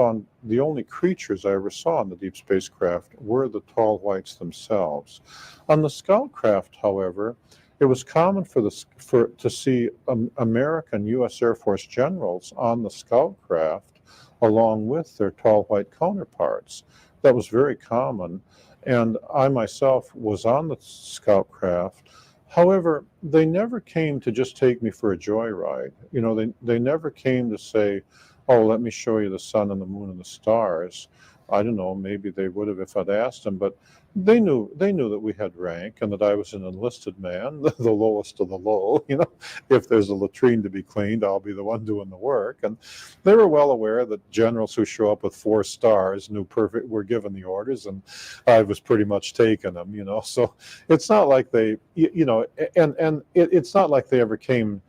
I ever saw in the deep spacecraft were the tall whites themselves. On the scout craft, however, it was common to see American U.S. Air Force generals on the scout craft along with their tall white counterparts. That was very common, and I myself was on the scout craft. However, they never came to just take me for a joyride. You know, they never came to say, oh, let me show you the sun and the moon and the stars. I don't know, maybe they would have if I'd asked them, but they knew that we had rank and that I was an enlisted man, the lowest of the low. You know, if there's a latrine to be cleaned, I'll be the one doing the work. And they were well aware that generals who show up with 4 stars were given the orders, and I was pretty much taking them, you know. So it's not like they, you know, and it's not like they ever came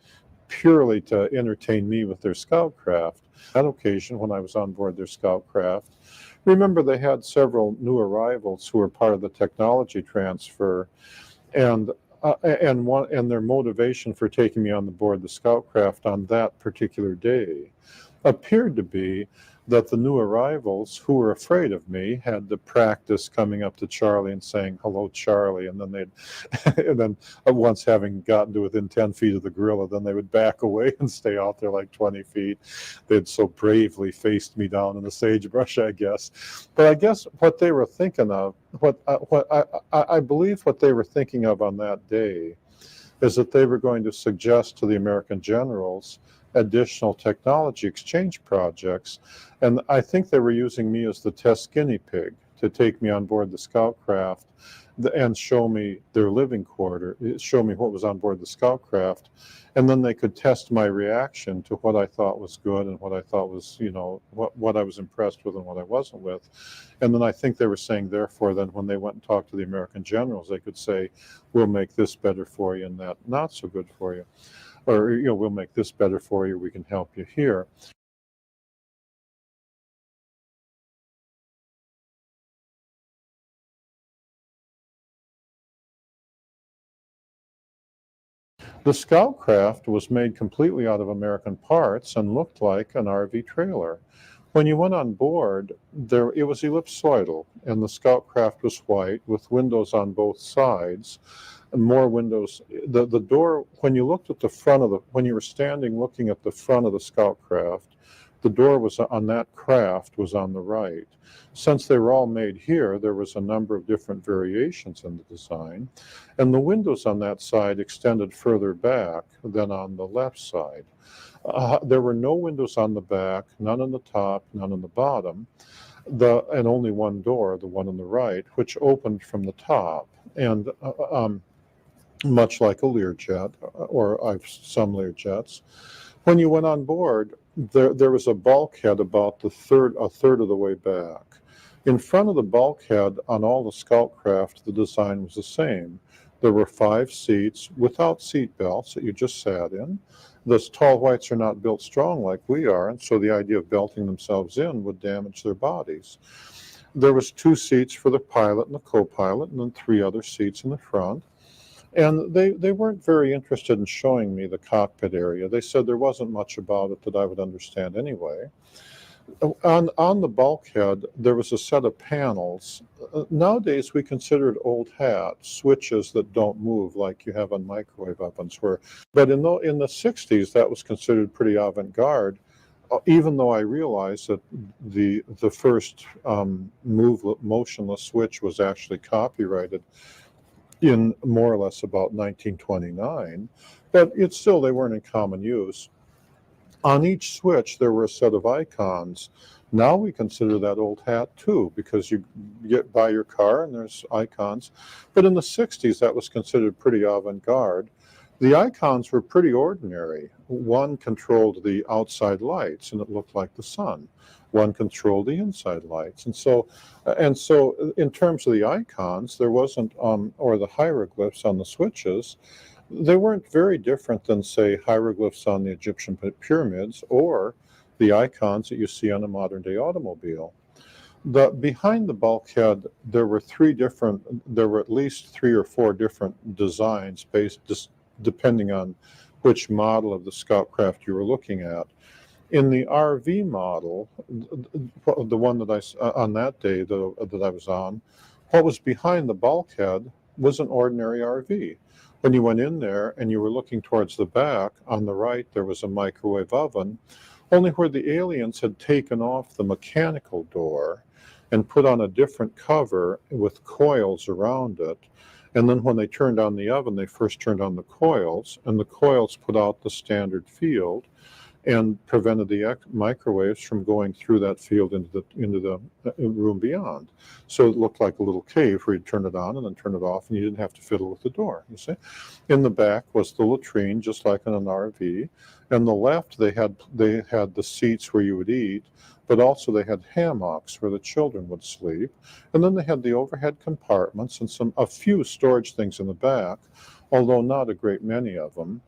purely to entertain me with their scout craft. On occasion, when I was on board their scout craft, remember, they had several new arrivals who were part of the technology transfer, and their motivation for taking me on board the scout craft on that particular day appeared to be that the new arrivals who were afraid of me had to practice coming up to Charlie and saying, "Hello, Charlie," and then and then once having gotten to within 10 feet of the gorilla, then they would back away and stay out there like 20 feet. They'd so bravely faced me down in the sagebrush, I guess. But I guess what they were thinking of, I believe what they were thinking of on that day is that they were going to suggest to the American generals additional technology exchange projects. And I think they were using me as the test guinea pig to take me on board the scout craft and show me their living quarter, show me what was on board the scout craft. And then they could test my reaction to what I thought was good and what I thought was, you know, what I was impressed with and what I wasn't with. And then I think they were saying, therefore, then when they went and talked to the American generals, they could say, we'll make this better for you and that not so good for you. Or, you know, we'll make this better for you. We can help you here. The scout craft was made completely out of American parts and looked like an RV trailer. When you went on board, it was ellipsoidal, and the scout craft was white with windows on both sides, and more windows. The door, when you looked at the front of when you were standing looking at the front of the scout craft, the door was on that craft was on the right. Since they were all made here, there was a number of different variations in the design, and the windows on that side extended further back than on the left side. There were no windows on the back, none on the top, none on the bottom, and only one door, the one on the right, which opened from the top. And much like a Learjet, or some Learjets, when you went on board, there was a bulkhead about a third of the way back. In front of the bulkhead on all the scout craft, the design was the same. There were 5 seats without seat belts that you just sat in. Those tall whites are not built strong like we are, and so the idea of belting themselves in would damage their bodies. There was 2 seats for the pilot and the co-pilot, and then 3 other seats in the front. And they weren't very interested in showing me the cockpit area. They said there wasn't much about it that I would understand anyway. On the bulkhead, there was a set of panels. Nowadays, we consider it old hat, switches that don't move like you have on microwave ovens. But in the 60s, that was considered pretty avant-garde, even though I realized that the first motionless switch was actually copyrighted in more or less about 1929, but they weren't in common use. On each switch, there were a set of icons. Now we consider that old hat too, because you get by your car and there's icons. But in the 60s, that was considered pretty avant-garde. The icons were pretty ordinary. One controlled the outside lights, and it looked like the sun. One controlled the inside lights. And so in terms of the icons, there wasn't, or the hieroglyphs on the switches, they weren't very different than, say, hieroglyphs on the Egyptian pyramids or the icons that you see on a modern-day automobile. Behind the bulkhead, there were at least 3 or 4 different designs depending on which model of the scout craft you were looking at. In the RV model, the one that on that day that I was on, what was behind the bulkhead was an ordinary RV. When you went in there and you were looking towards the back, on the right there was a microwave oven, only where the aliens had taken off the mechanical door and put on a different cover with coils around it. And then when they turned on the oven, they first turned on the coils, and the coils put out the standard field and prevented the microwaves from going through that field into the room beyond. So it looked like a little cave where you'd turn it on and then turn it off, and you didn't have to fiddle with the door, you see. In the back was the latrine, just like in an RV. And the left, they had the seats where you would eat, but also they had hammocks where the children would sleep. And then they had the overhead compartments and a few storage things in the back, although not a great many of them.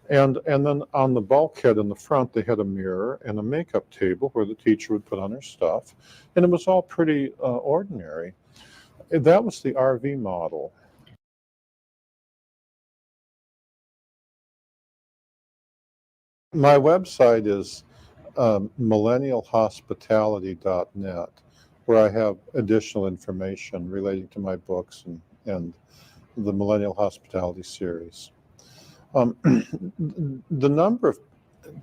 And then on the bulkhead in the front, they had a mirror and a makeup table where the teacher would put on her stuff. And it was all pretty ordinary. That was the RV model. My website is millennialhospitality.net, where I have additional information relating to my books and the Millennial Hospitality series. The number of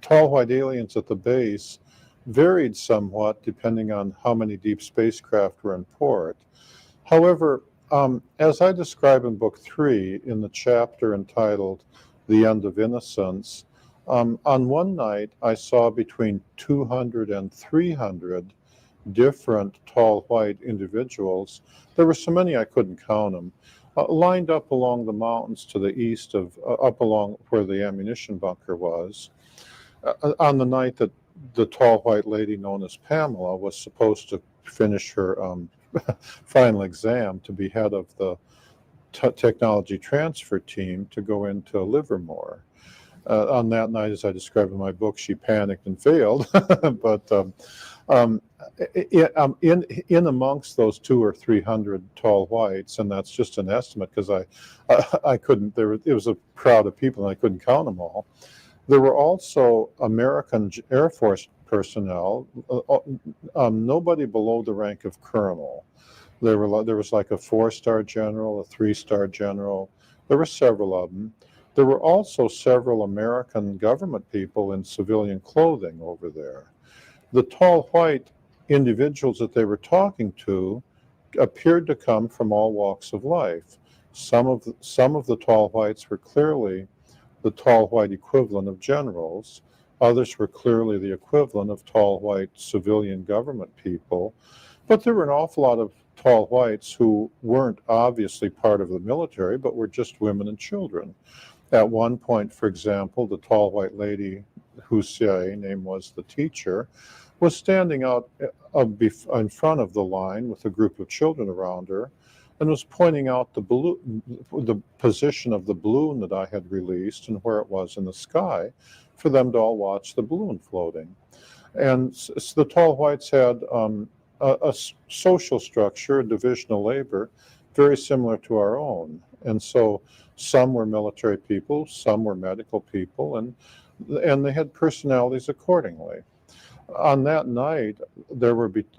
tall white aliens at the base varied somewhat depending on how many deep spacecraft were in port. However, as I describe in Book 3 in the chapter entitled The End of Innocence, on one night I saw between 200 and 300 different tall white individuals. There were so many I couldn't count them. Lined up along the mountains to the east of, up along where the ammunition bunker was. On the night that the tall white lady known as Pamela was supposed to finish her final exam to be head of the technology transfer team to go into Livermore. On that night, as I described in my book, she panicked and failed. But in amongst those 200 or 300 tall whites, and that's just an estimate because I couldn't. It was a crowd of people and I couldn't count them all. There were also American Air Force personnel, nobody below the rank of colonel. There was like a 4-star general, a 3-star general. There were several of them. There were also several American government people in civilian clothing over there. The tall white individuals that they were talking to appeared to come from all walks of life. Some of the tall whites were clearly the tall white equivalent of generals. Others were clearly the equivalent of tall white civilian government people. But there were an awful lot of tall whites who weren't obviously part of the military, but were just women and children. At one point, for example, the tall white lady whose CIA name was the teacher was standing out in front of the line with a group of children around her and was pointing out the position of the balloon that I had released and where it was in the sky for them to all watch the balloon floating. And the tall whites had a social structure, a division of labor, very similar to our own. And so some were military people, some were medical people, and they had personalities accordingly. On that night,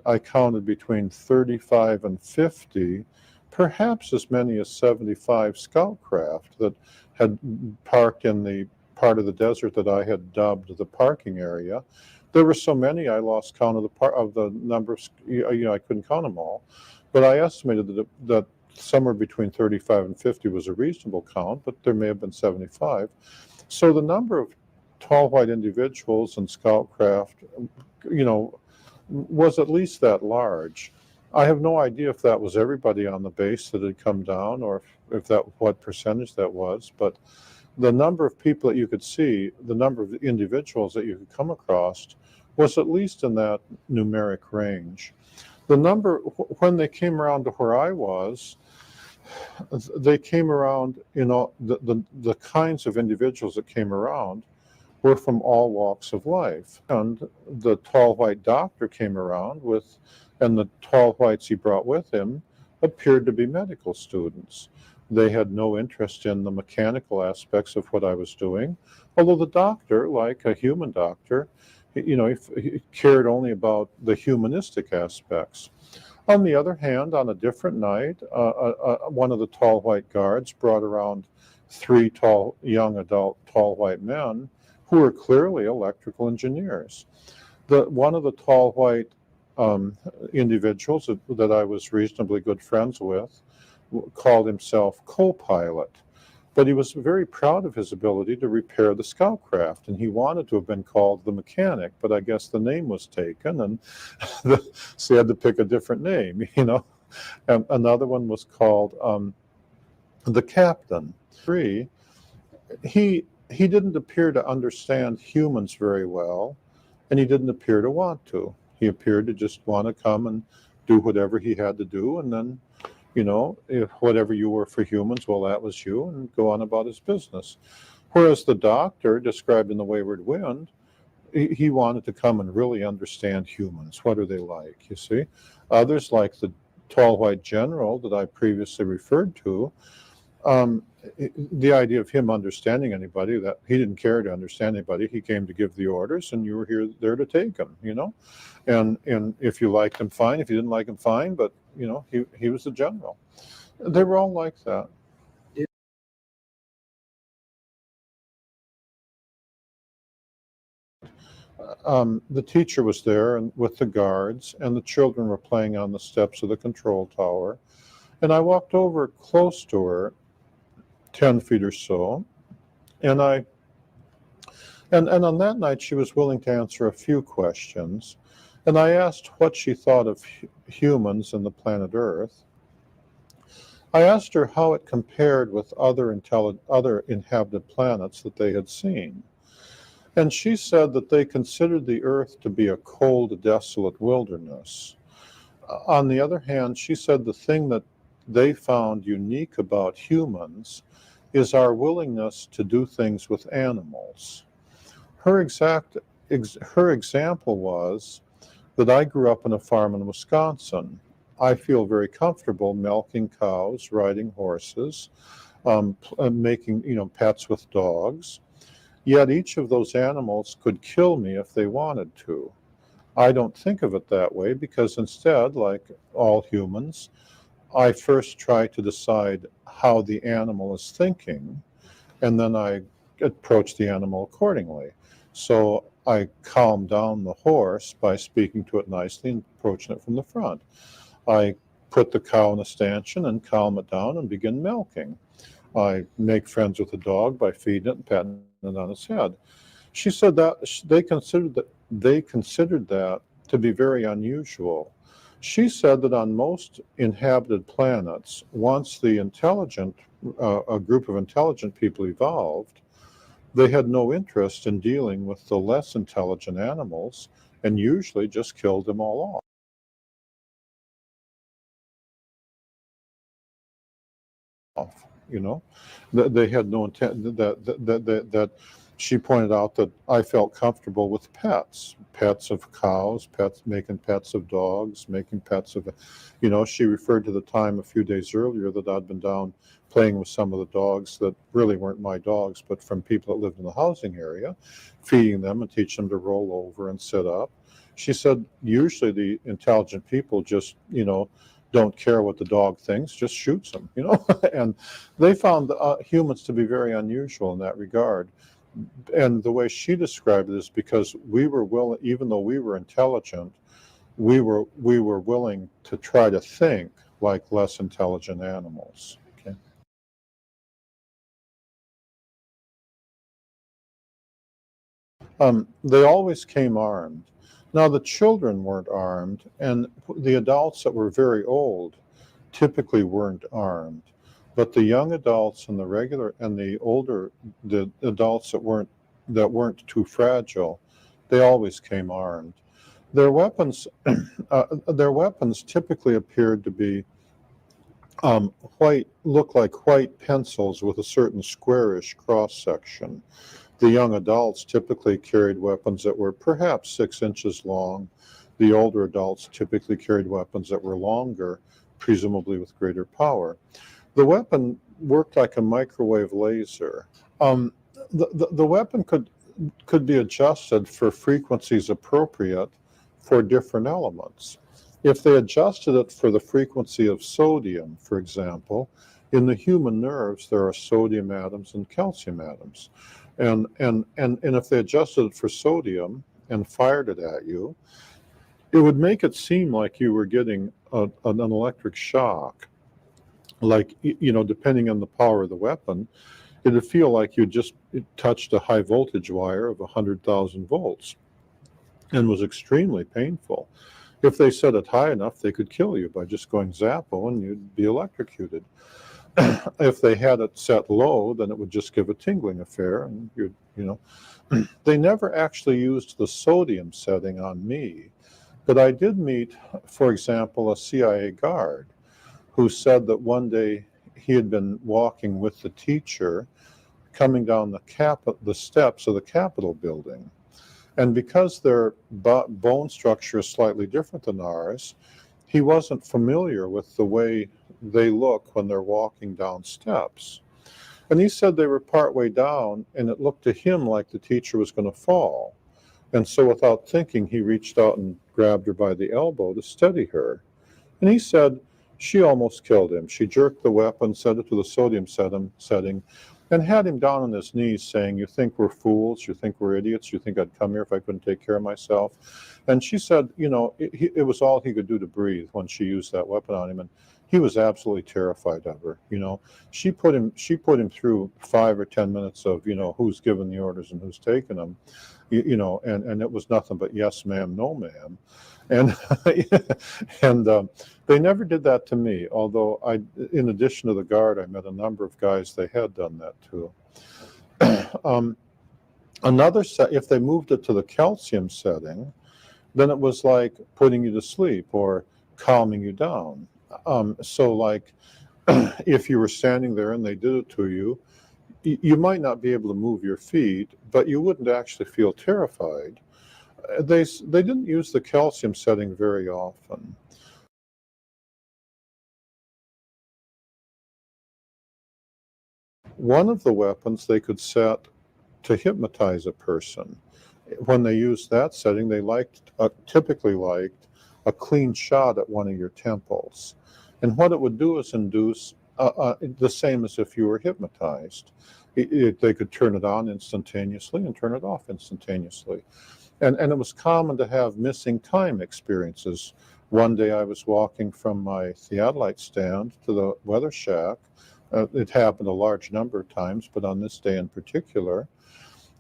I counted between 35 and 50, perhaps as many as 75 scout craft that had parked in the part of the desert that I had dubbed the parking area. There were so many I lost count of the number of, I couldn't count them all, but I estimated that somewhere between 35 and 50 was a reasonable count, but there may have been 75. So the number of tall white individuals and scout craft, was at least that large. I have no idea if that was everybody on the base that had come down or what percentage that was, but the number of people that you could see, the number of individuals that you could come across was at least in that numeric range. The number, when they came around to where I was, they came around, the kinds of individuals that came around were from all walks of life. And the tall white doctor came around and the tall whites he brought with him appeared to be medical students. They had no interest in the mechanical aspects of what I was doing, although the doctor, like a human doctor, he cared only about the humanistic aspects. On the other hand, on a different night, one of the tall white guards brought around 3 young adult tall white men who were clearly electrical engineers. One of the tall white individuals that I was reasonably good friends with called himself co-pilot, but he was very proud of his ability to repair the scout craft, and he wanted to have been called the mechanic, but I guess the name was taken, and so he had to pick a different name, And another one was called the captain. He didn't appear to understand humans very well, and he didn't appear to want to. He appeared to just want to come and do whatever he had to do, and then if whatever you were for humans, well, that was you, and go on about his business. Whereas the doctor, described in The Wayward Wind, he wanted to come and really understand humans. What are they like, you see? Others, like the tall white general that I previously referred to, the idea of him understanding anybody, that he didn't care to understand anybody. He came to give the orders, and you were there to take them, and if you liked him, fine. If you didn't like him, fine. But he was the general. They were all like that. The teacher was there and with the guards, and the children were playing on the steps of the control tower. And I walked over close to her, 10 feet or so, and and on that night she was willing to answer a few questions. And I asked what she thought of humans and the planet Earth. I asked her how it compared with other inhabited planets that they had seen. And she said that they considered the Earth to be a cold, desolate wilderness. On the other hand, she said the thing that they found unique about humans is our willingness to do things with animals. Her example was that I grew up on a farm in Wisconsin. I feel very comfortable milking cows, riding horses, making pets with dogs. Yet each of those animals could kill me if they wanted to. I don't think of it that way because instead, like all humans, I first try to decide how the animal is thinking, and then I approach the animal accordingly. So I calm down the horse by speaking to it nicely and approaching it from the front. I put the cow in a stanchion and calm it down and begin milking. I make friends with the dog by feeding it and patting it on its head. She said that they considered that to be very unusual. She said that on most inhabited planets, once a group of intelligent people evolved, they had no interest in dealing with the less intelligent animals and usually just killed them all off. They had no intent. That she pointed out that I felt comfortable with pets of cows, making pets of dogs, making pets of, she referred to the time a few days earlier that I'd been down playing with some of the dogs that really weren't my dogs, but from people that lived in the housing area, feeding them and teaching them to roll over and sit up. She said usually the intelligent people just, don't care what the dog thinks, just shoots them, and they found humans to be very unusual in that regard. And the way she described it is because we were willing, even though we were intelligent, we were willing to try to think like less intelligent animals. Okay. They always came armed. Now the children weren't armed, and the adults that were very old typically weren't armed. But the young adults and the adults that weren't too fragile, they always came armed. Their weapons, their weapons typically appeared to be look like white pencils with a certain squarish cross section. The young adults typically carried weapons that were perhaps 6 inches long. The older adults typically carried weapons that were longer, presumably with greater power. The weapon worked like a microwave laser. The weapon could be adjusted for frequencies appropriate for different elements. If they adjusted it for the frequency of sodium, for example, in the human nerves there are sodium atoms and calcium atoms. And if they adjusted it for sodium and fired it at you, it would make it seem like you were getting an electric shock. Like, depending on the power of the weapon, it would feel like you just touched a high voltage wire of 100,000 volts and was extremely painful. If they set it high enough, they could kill you by just going zappo and you'd be electrocuted. If they had it set low, then it would just give a tingling affair, and they never actually used the sodium setting on me. But I did meet, for example, a CIA guard who said that one day he had been walking with the teacher coming down the steps of the Capitol building. And because their bone structure is slightly different than ours, he wasn't familiar with the way they look when they're walking down steps. And he said they were partway down, and it looked to him like the teacher was going to fall. And so without thinking, he reached out and grabbed her by the elbow to steady her. And he said she almost killed him. She jerked the weapon, set it to the sodium setting, and had him down on his knees saying, "You think we're fools? You think we're idiots? You think I'd come here if I couldn't take care of myself?" And she said, it was all he could do to breathe when she used that weapon on him. And he was absolutely terrified of her. She put him through 5 or 10 minutes of, who's giving the orders and who's taking them, and it was nothing but yes, ma'am, no, ma'am. And and they never did that to me, although in addition to the guard, I met a number of guys they had done that to. If they moved it to the calcium setting, then it was like putting you to sleep or calming you down. So like if you were standing there and they did it to you, you might not be able to move your feet, but you wouldn't actually feel terrified. They didn't use the calcium setting very often. One of the weapons they could set to hypnotize a person. When they used that setting, they typically liked a clean shot at one of your temples. And what it would do is induce the same as if you were hypnotized. They could turn it on instantaneously and turn it off instantaneously. And it was common to have missing time experiences. One day I was walking from my theodolite stand to the weather shack. It happened a large number of times, but on this day in particular.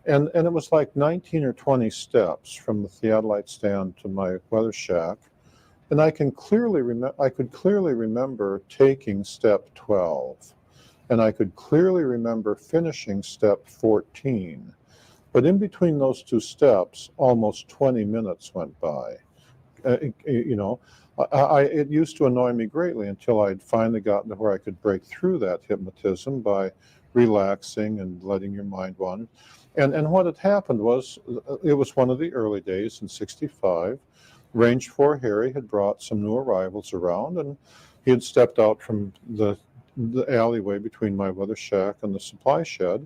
And it was like 19 or 20 steps from the theodolite stand to my weather shack. And I could clearly remember taking step 12. And I could clearly remember finishing step 14. But in between those two steps, almost 20 minutes went by. It used to annoy me greatly until I'd finally gotten to where I could break through that hypnotism by relaxing and letting your mind wander. And what had happened was, it was one of the early days in '65. Range 4 Harry had brought some new arrivals around, and he had stepped out from the alleyway between my weather shack and the supply shed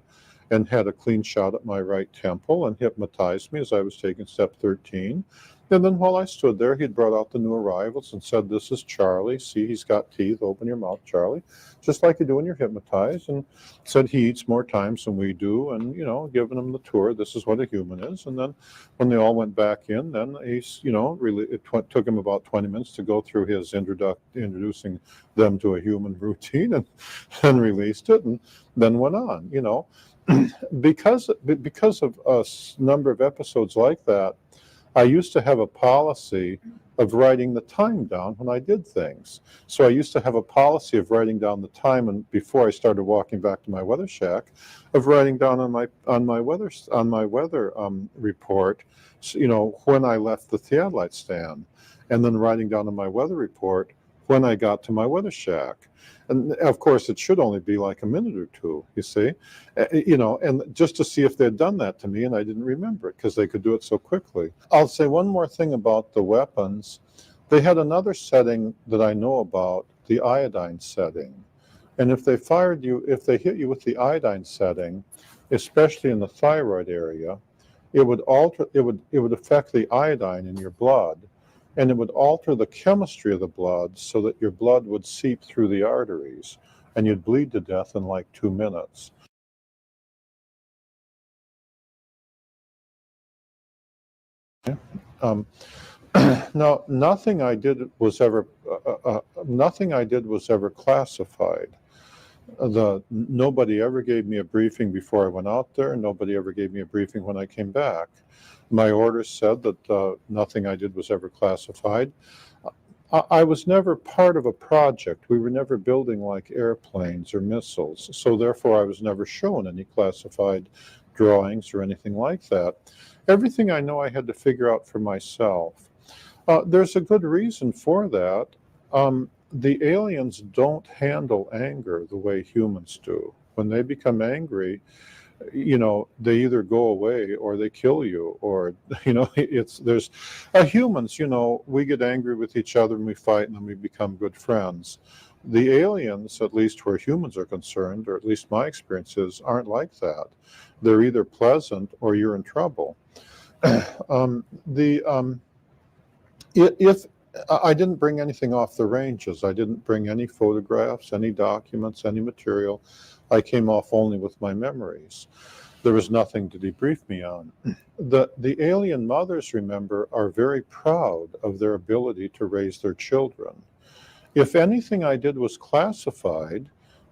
and had a clean shot at my right temple and hypnotized me as I was taking step 13. And then while I stood there, he'd brought out the new arrivals and said, "This is Charlie. See, he's got teeth. Open your mouth, Charlie," just like you do when you're hypnotized. And said he eats more times than we do, and, giving them the tour. This is what a human is. And then when they all went back in, then he's, took him about 20 minutes to go through his introducing them to a human routine, and released it, and then went on, because of a number of episodes like that. I used to have a policy of writing the time down when I did things. So I used to have a policy of writing down the time, and before I started walking back to my weather shack, of writing down on my weather report, when I left the theodolite stand, and then writing down on my weather report when I got to my weather shack. And of course, it should only be like a minute or two, you see, and just to see if they'd done that to me, and I didn't remember it because they could do it so quickly. I'll say one more thing about the weapons. They had another setting that I know about, the iodine setting. And if they hit you with the iodine setting, especially in the thyroid area, it would affect the iodine in your blood. And it would alter the chemistry of the blood so that your blood would seep through the arteries and you'd bleed to death in like 2 minutes. Now, nothing I did was ever classified. Nobody ever gave me a briefing before I went out there. Nobody ever gave me a briefing when I came back. My orders said that nothing I did was ever classified. I was never part of a project. We were never building like airplanes or missiles. So therefore, I was never shown any classified drawings or anything like that. Everything I know I had to figure out for myself. There's a good reason for that. The aliens don't handle anger the way humans do. When they become angry, they either go away or they kill you, or, there's humans, we get angry with each other and we fight and then we become good friends. The aliens, at least where humans are concerned, or at least my experiences, aren't like that. They're either pleasant or you're in trouble. The if I didn't bring anything off the ranges, I didn't bring any photographs, any documents, any material. I came off only with my memories. There was nothing to debrief me on. The alien mothers, remember, are very proud of their ability to raise their children. If anything I did was classified,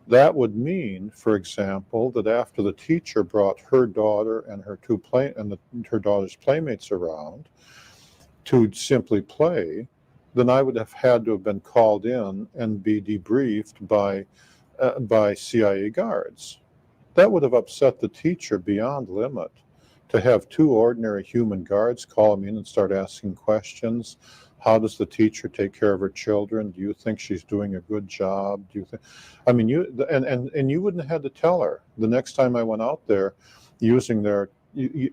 that would mean, for example, that after the teacher brought her daughter and her daughter's playmates around to simply play, then I would have had to have been called in and be debriefed by CIA guards. That would have upset the teacher beyond limit. To have two ordinary human guards call me in and start asking questions. How does the teacher take care of her children? Do you think she's doing a good job? Do you think, I mean, and you wouldn't have had to tell her. The next time I went out there using their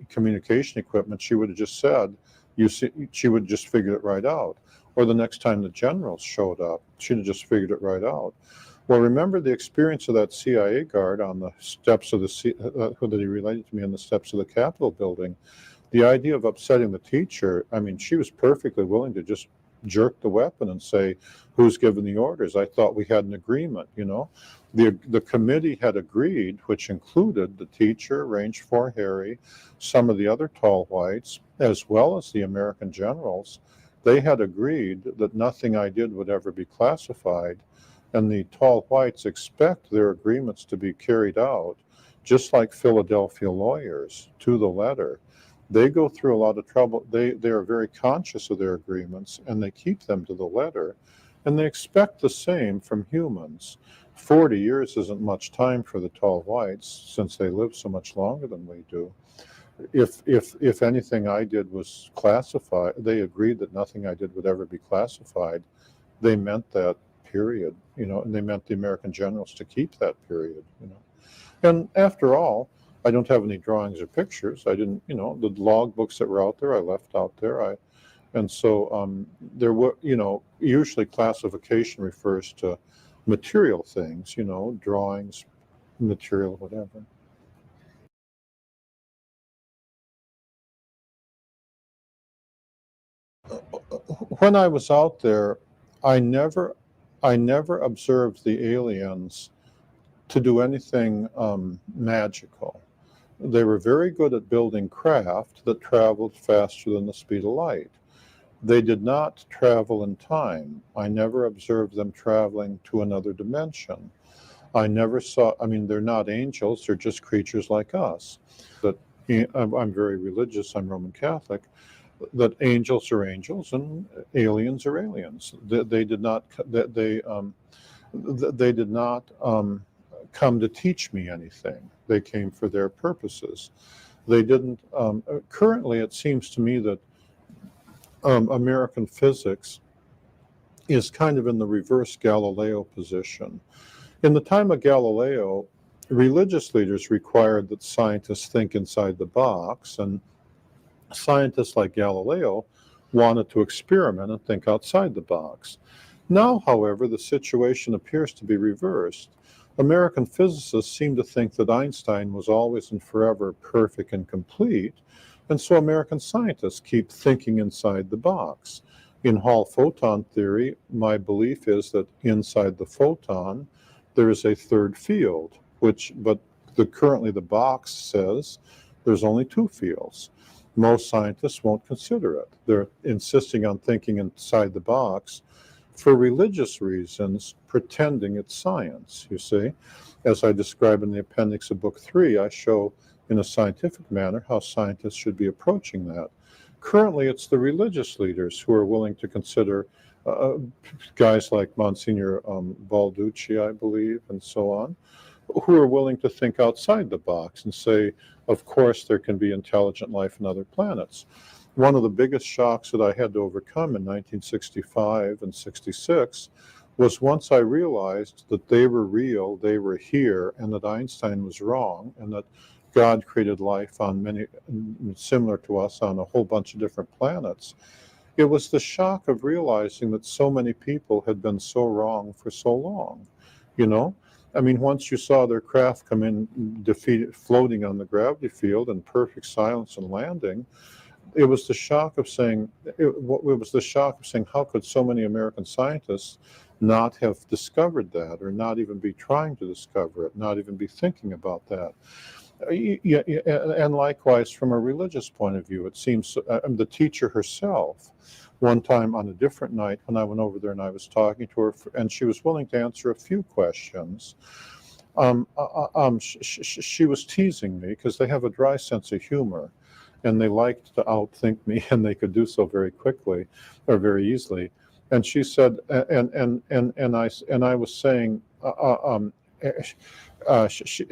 communication equipment, she would have just said, she would have just figured it right out. Or the next time the generals showed up, she'd have just figured it right out. Well, remember the experience of that CIA guard on the steps of that he related to me on the steps of the Capitol building. The idea of upsetting the teacher, I mean, she was perfectly willing to just jerk the weapon and say, who's given the orders? I thought we had an agreement, you know. The committee had agreed, which included the teacher, Range 4 Harry, some of the other tall whites, as well as the American generals. They had agreed that nothing I did would ever be classified. And the tall whites expect their agreements to be carried out, just like Philadelphia lawyers, to the letter. They go through a lot of trouble. They are very conscious of their agreements, and they keep them to the letter. And they expect the same from humans. 40 years isn't much time for the tall whites, since they live so much longer than we do. If anything I did was classified, they agreed that nothing I did would ever be classified. They meant that, period, you know, and they meant the American generals to keep that, period, you know. And after all, I don't have any drawings or pictures. I didn't, you know, the log books that were out there, I left out there. And so there were, you know, usually classification refers to material things, you know, drawings, material, whatever. When I was out there, I never observed the aliens to do anything magical. They were very good at building craft that traveled faster than the speed of light. They did not travel in time. I never observed them traveling to another dimension. I never saw, I mean, they're not angels, they're just creatures like us. That I'm very religious, I'm Roman Catholic, that angels are angels and aliens are aliens. They did not, they did not come to teach me anything. They came for their purposes. They didn't, currently it seems to me that American physics is kind of in the reverse Galileo position. In the time of Galileo, religious leaders required that scientists think inside the box, and scientists like Galileo wanted to experiment and think outside the box. Now, however, the situation appears to be reversed. American physicists seem to think that Einstein was always and forever perfect and complete, and so American scientists keep thinking inside the box. In Hall photon theory, my belief is that inside the photon, there is a third field, but currently the box says there's only two fields. Most scientists won't consider it. They're insisting on thinking inside the box for religious reasons, pretending it's science, you see. As I describe in the appendix of book 3, I show in a scientific manner how scientists should be approaching that. Currently, it's the religious leaders who are willing to consider guys like Monsignor Balducci, I believe, and so on, who are willing to think outside the box and say, of course, there can be intelligent life on other planets. One of the biggest shocks that I had to overcome in 1965 and 66 was once I realized that they were real, they were here, and that Einstein was wrong, and that God created life on many, similar to us, on a whole bunch of different planets. it was the shock of realizing that so many people had been so wrong for so long, you know? I mean, once you saw their craft come in defeated, floating on the gravity field in perfect silence and landing, it was the shock of saying, how could so many American scientists not have discovered that, or not even be trying to discover it, not even be thinking about that? Yeah, and likewise, from a religious point of view, it seems the teacher herself, one time on a different night when I went over there and I was talking to her, and she was willing to answer a few questions. She was teasing me because they have a dry sense of humor, and they liked to outthink me, and they could do so very quickly or very easily. And she said, and I was saying,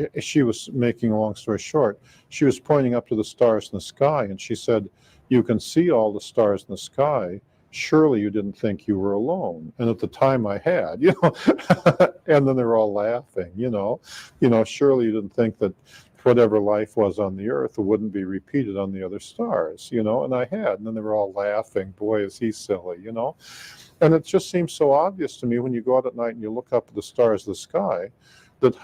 she was making a long story short. She was pointing up to the stars in the sky, and she said, "You can see all the stars in the sky. Surely you didn't think you were alone." And at the time, I had, and then they were all laughing, surely you didn't think that whatever life was on the earth wouldn't be repeated on the other stars, and I had, and then they were all laughing. Boy, is he silly, And it just seems so obvious to me when you go out at night and you look up at the stars of the sky, that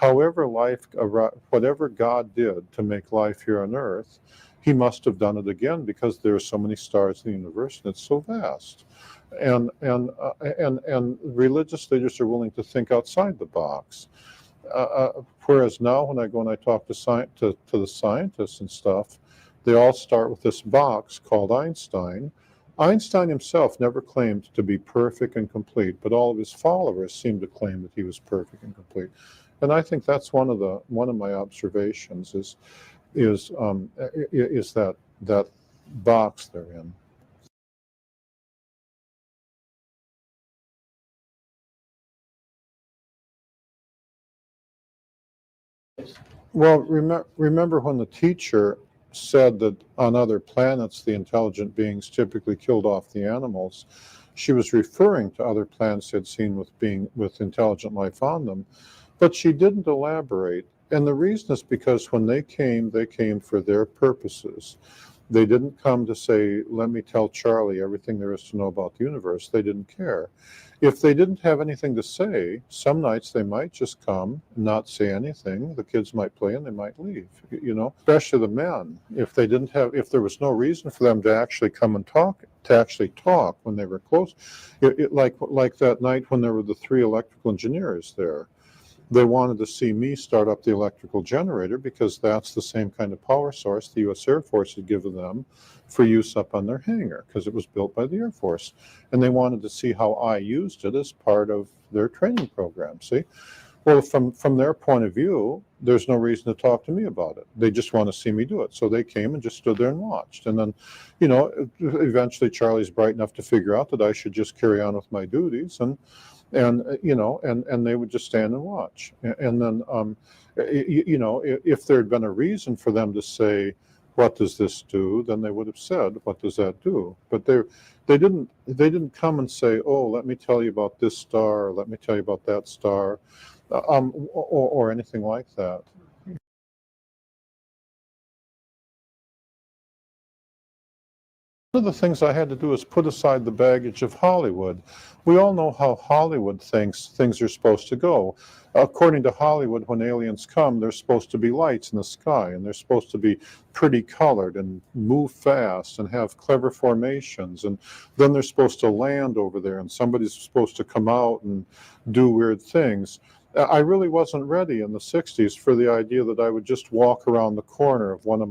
whatever God did to make life here on earth, he must have done it again, because there are so many stars in the universe and it's so vast. And religious leaders are willing to think outside the box. Whereas now, when I go and I talk to the scientists and stuff, they all start with this box called Einstein. Einstein himself never claimed to be perfect and complete, but all of his followers seem to claim that he was perfect and complete. And I think that's one of my observations is that box they're in. Well, remember when the teacher said that on other planets the intelligent beings typically killed off the animals, she was referring to other planets she had seen with intelligent life on them, but she didn't elaborate. And the reason is because when they came for their purposes. They didn't come to say, "Let me tell Charlie everything there is to know about the universe." They didn't care. If they didn't have anything to say, some nights they might just come and not say anything. The kids might play and they might leave, especially the men. If there was no reason for them to actually come and talk, when they were close, like that night when there were the 3 electrical engineers there. They wanted to see me start up the electrical generator because that's the same kind of power source the U.S. Air Force had given them for use up on their hangar, because it was built by the Air Force. And they wanted to see how I used it as part of their training program, see? Well, from their point of view, there's no reason to talk to me about it. They just want to see me do it. So they came and just stood there and watched. And then, eventually Charlie's bright enough to figure out that I should just carry on with my duties, and they would just stand and watch. And then, if there had been a reason for them to say, "What does this do?" then they would have said, "What does that do?" But they didn't come and say, "Oh, let me tell you about this star, or let me tell you about that star," or anything like that. One of the things I had to do is put aside the baggage of Hollywood. We all know how Hollywood thinks things are supposed to go. According to Hollywood, when aliens come, there's supposed to be lights in the sky, and they're supposed to be pretty colored and move fast and have clever formations. And then they're supposed to land over there, and somebody's supposed to come out and do weird things. I really wasn't ready in the 60s for the idea that I would just walk around the corner of one of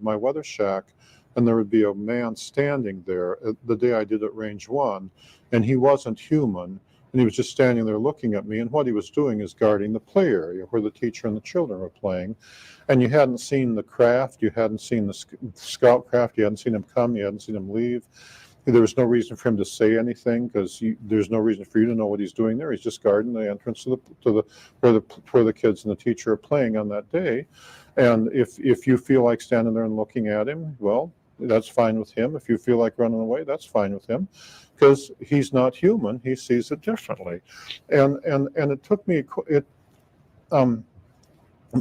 my weather shack, and there would be a man standing there the day I did at Range 1, and he wasn't human, and he was just standing there looking at me, and what he was doing is guarding the play area where the teacher and the children were playing. And you hadn't seen the craft, you hadn't seen the scout craft, you hadn't seen him come, you hadn't seen him leave. There was no reason for him to say anything, because there's no reason for you to know what he's doing there. He's just guarding the entrance to where the kids and the teacher are playing on that day. And if you feel like standing there and looking at him, well, that's fine with him. If you feel like running away, that's fine with him, because he's not human. He sees it differently. And it took me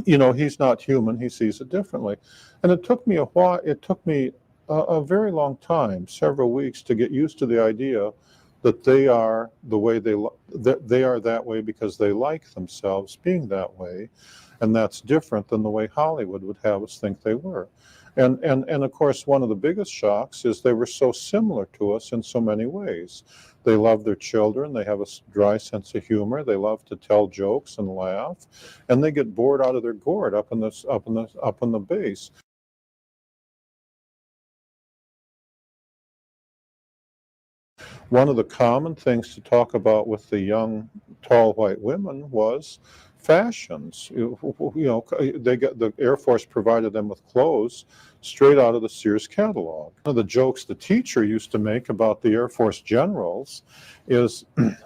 he's not human. He sees it differently. And it took me a while. It took me a very long time, several weeks, to get used to the idea that they are the way that they are that way because they like themselves being that way, and that's different than the way Hollywood would have us think they were. And of course, one of the biggest shocks is they were so similar to us in so many ways. They love their children. They have a dry sense of humor. They love to tell jokes and laugh, and they get bored out of their gourd up in the base. One of the common things to talk about with the young, tall white women was fashions. They got the Air Force provided them with clothes straight out of the Sears catalog. One of the jokes the teacher used to make about the Air Force generals is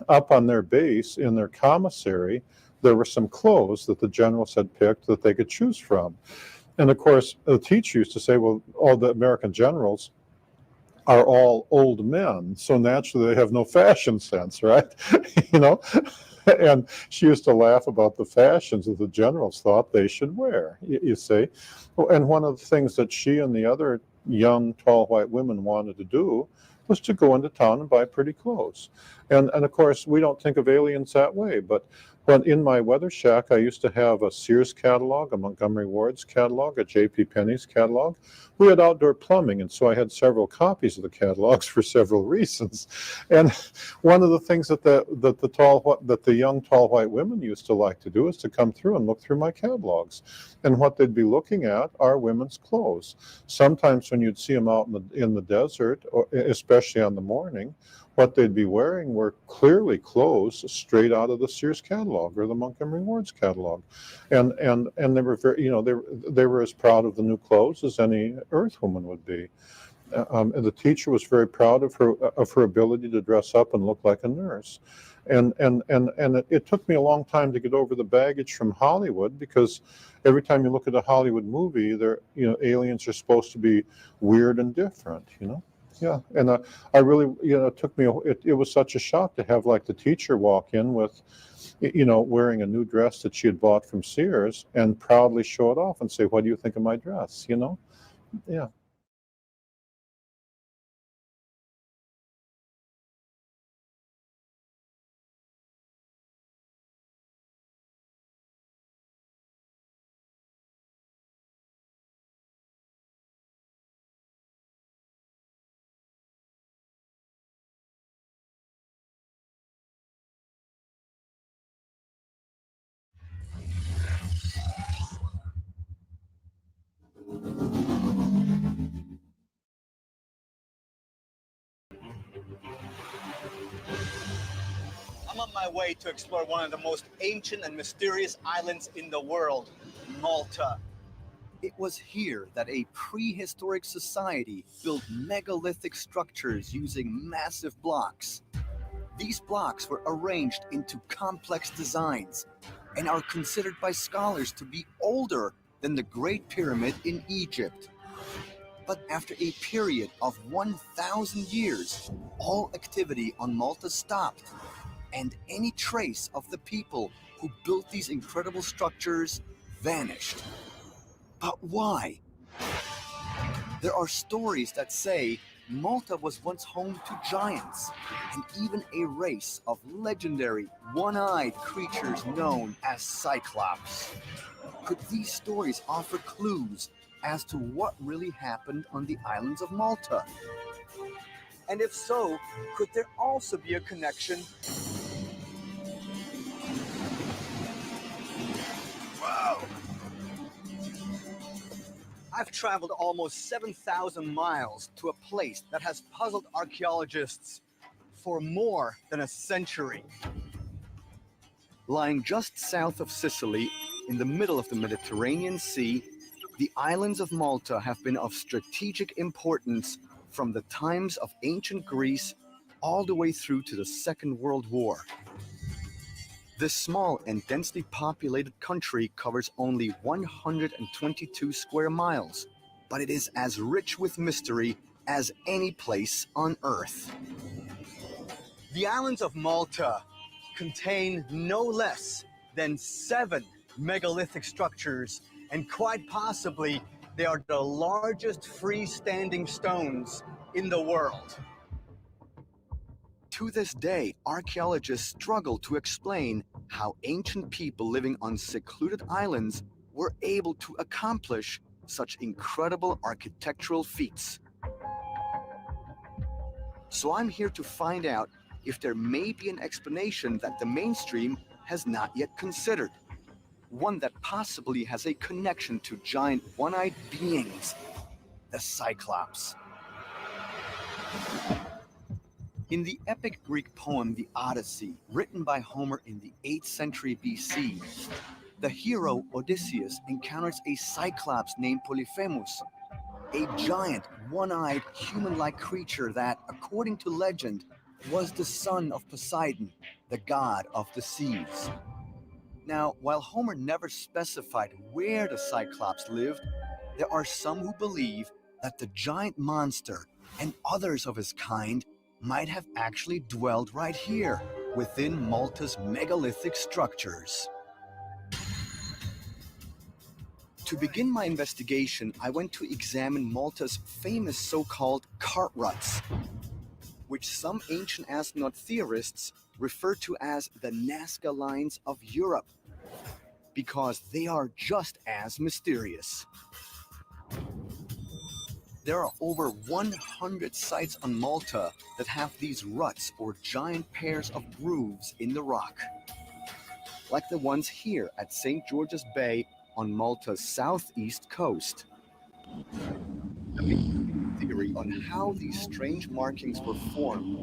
up on their base in their commissary, there were some clothes that the generals had picked that they could choose from. And of course, the teacher used to say, well, all the American generals are all old men, so naturally they have no fashion sense, right? you know, and she used to laugh about the fashions that the generals thought they should wear. You see, and one of the things that she and the other young, tall white women wanted to do was to go into town and buy pretty clothes. And of course, we don't think of aliens that way, but when in my weather shack, I used to have a Sears catalog, a Montgomery Ward's catalog, a J.C. Penney's catalog. We had outdoor plumbing, and so I had several copies of the catalogs for several reasons. And one of the things that the young tall white women used to like to do is to come through and look through my catalogs. And what they'd be looking at are women's clothes. Sometimes when you'd see them out in the desert, or especially on the morning, what they'd be wearing were clearly clothes straight out of the Sears catalog or the Montgomery Ward's catalog, and they were very, they were as proud of the new clothes as any Earth woman would be. And the teacher was very proud of her ability to dress up and look like a nurse. And it took me a long time to get over the baggage from Hollywood, because every time you look at a Hollywood movie, aliens are supposed to be weird and different, Yeah, and I really, it took me, it was such a shock to have like the teacher walk in with, wearing a new dress that she had bought from Sears and proudly show it off and say, "What do you think of my dress?" Yeah. I'm on my way to explore one of the most ancient and mysterious islands in the world, Malta. It was here that a prehistoric society built megalithic structures using massive blocks. These blocks were arranged into complex designs and are considered by scholars to be older than the Great Pyramid in Egypt. But after a period of 1,000 years, all activity on Malta stopped, and any trace of the people who built these incredible structures vanished. But why? There are stories that say Malta was once home to giants, and even a race of legendary one-eyed creatures known as Cyclops. Could these stories offer clues as to what really happened on the islands of Malta? And if so, could there also be a connection? Wow! I've traveled almost 7,000 miles to a place that has puzzled archaeologists for more than a century. Lying just south of Sicily, in the middle of the Mediterranean Sea, the islands of Malta have been of strategic importance from the times of ancient Greece all the way through to the Second World War. This small and densely populated country covers only 122 square miles, but it is as rich with mystery as any place on Earth. The islands of Malta contain no less than 7 megalithic structures, and quite possibly They are the largest freestanding stones in the world. To this day, archaeologists struggle to explain how ancient people living on secluded islands were able to accomplish such incredible architectural feats. So I'm here to find out if there may be an explanation that the mainstream has not yet considered. One that possibly has a connection to giant one-eyed beings, the Cyclops. In the epic Greek poem, The Odyssey, written by Homer in the 8th century BC, the hero Odysseus encounters a Cyclops named Polyphemus, a giant, one-eyed, human-like creature that, according to legend, was the son of Poseidon, the god of the seas. Now, while Homer never specified where the Cyclops lived, there are some who believe that the giant monster and others of his kind might have actually dwelled right here, within Malta's megalithic structures. To begin my investigation, I went to examine Malta's famous so-called cart ruts, which some ancient astronaut theorists refer to as the Nazca lines of Europe, because they are just as mysterious. There are over 100 sites on Malta that have these ruts or giant pairs of grooves in the rock, like the ones here at St. George's Bay on Malta's southeast coast. A theory on how these strange markings were formed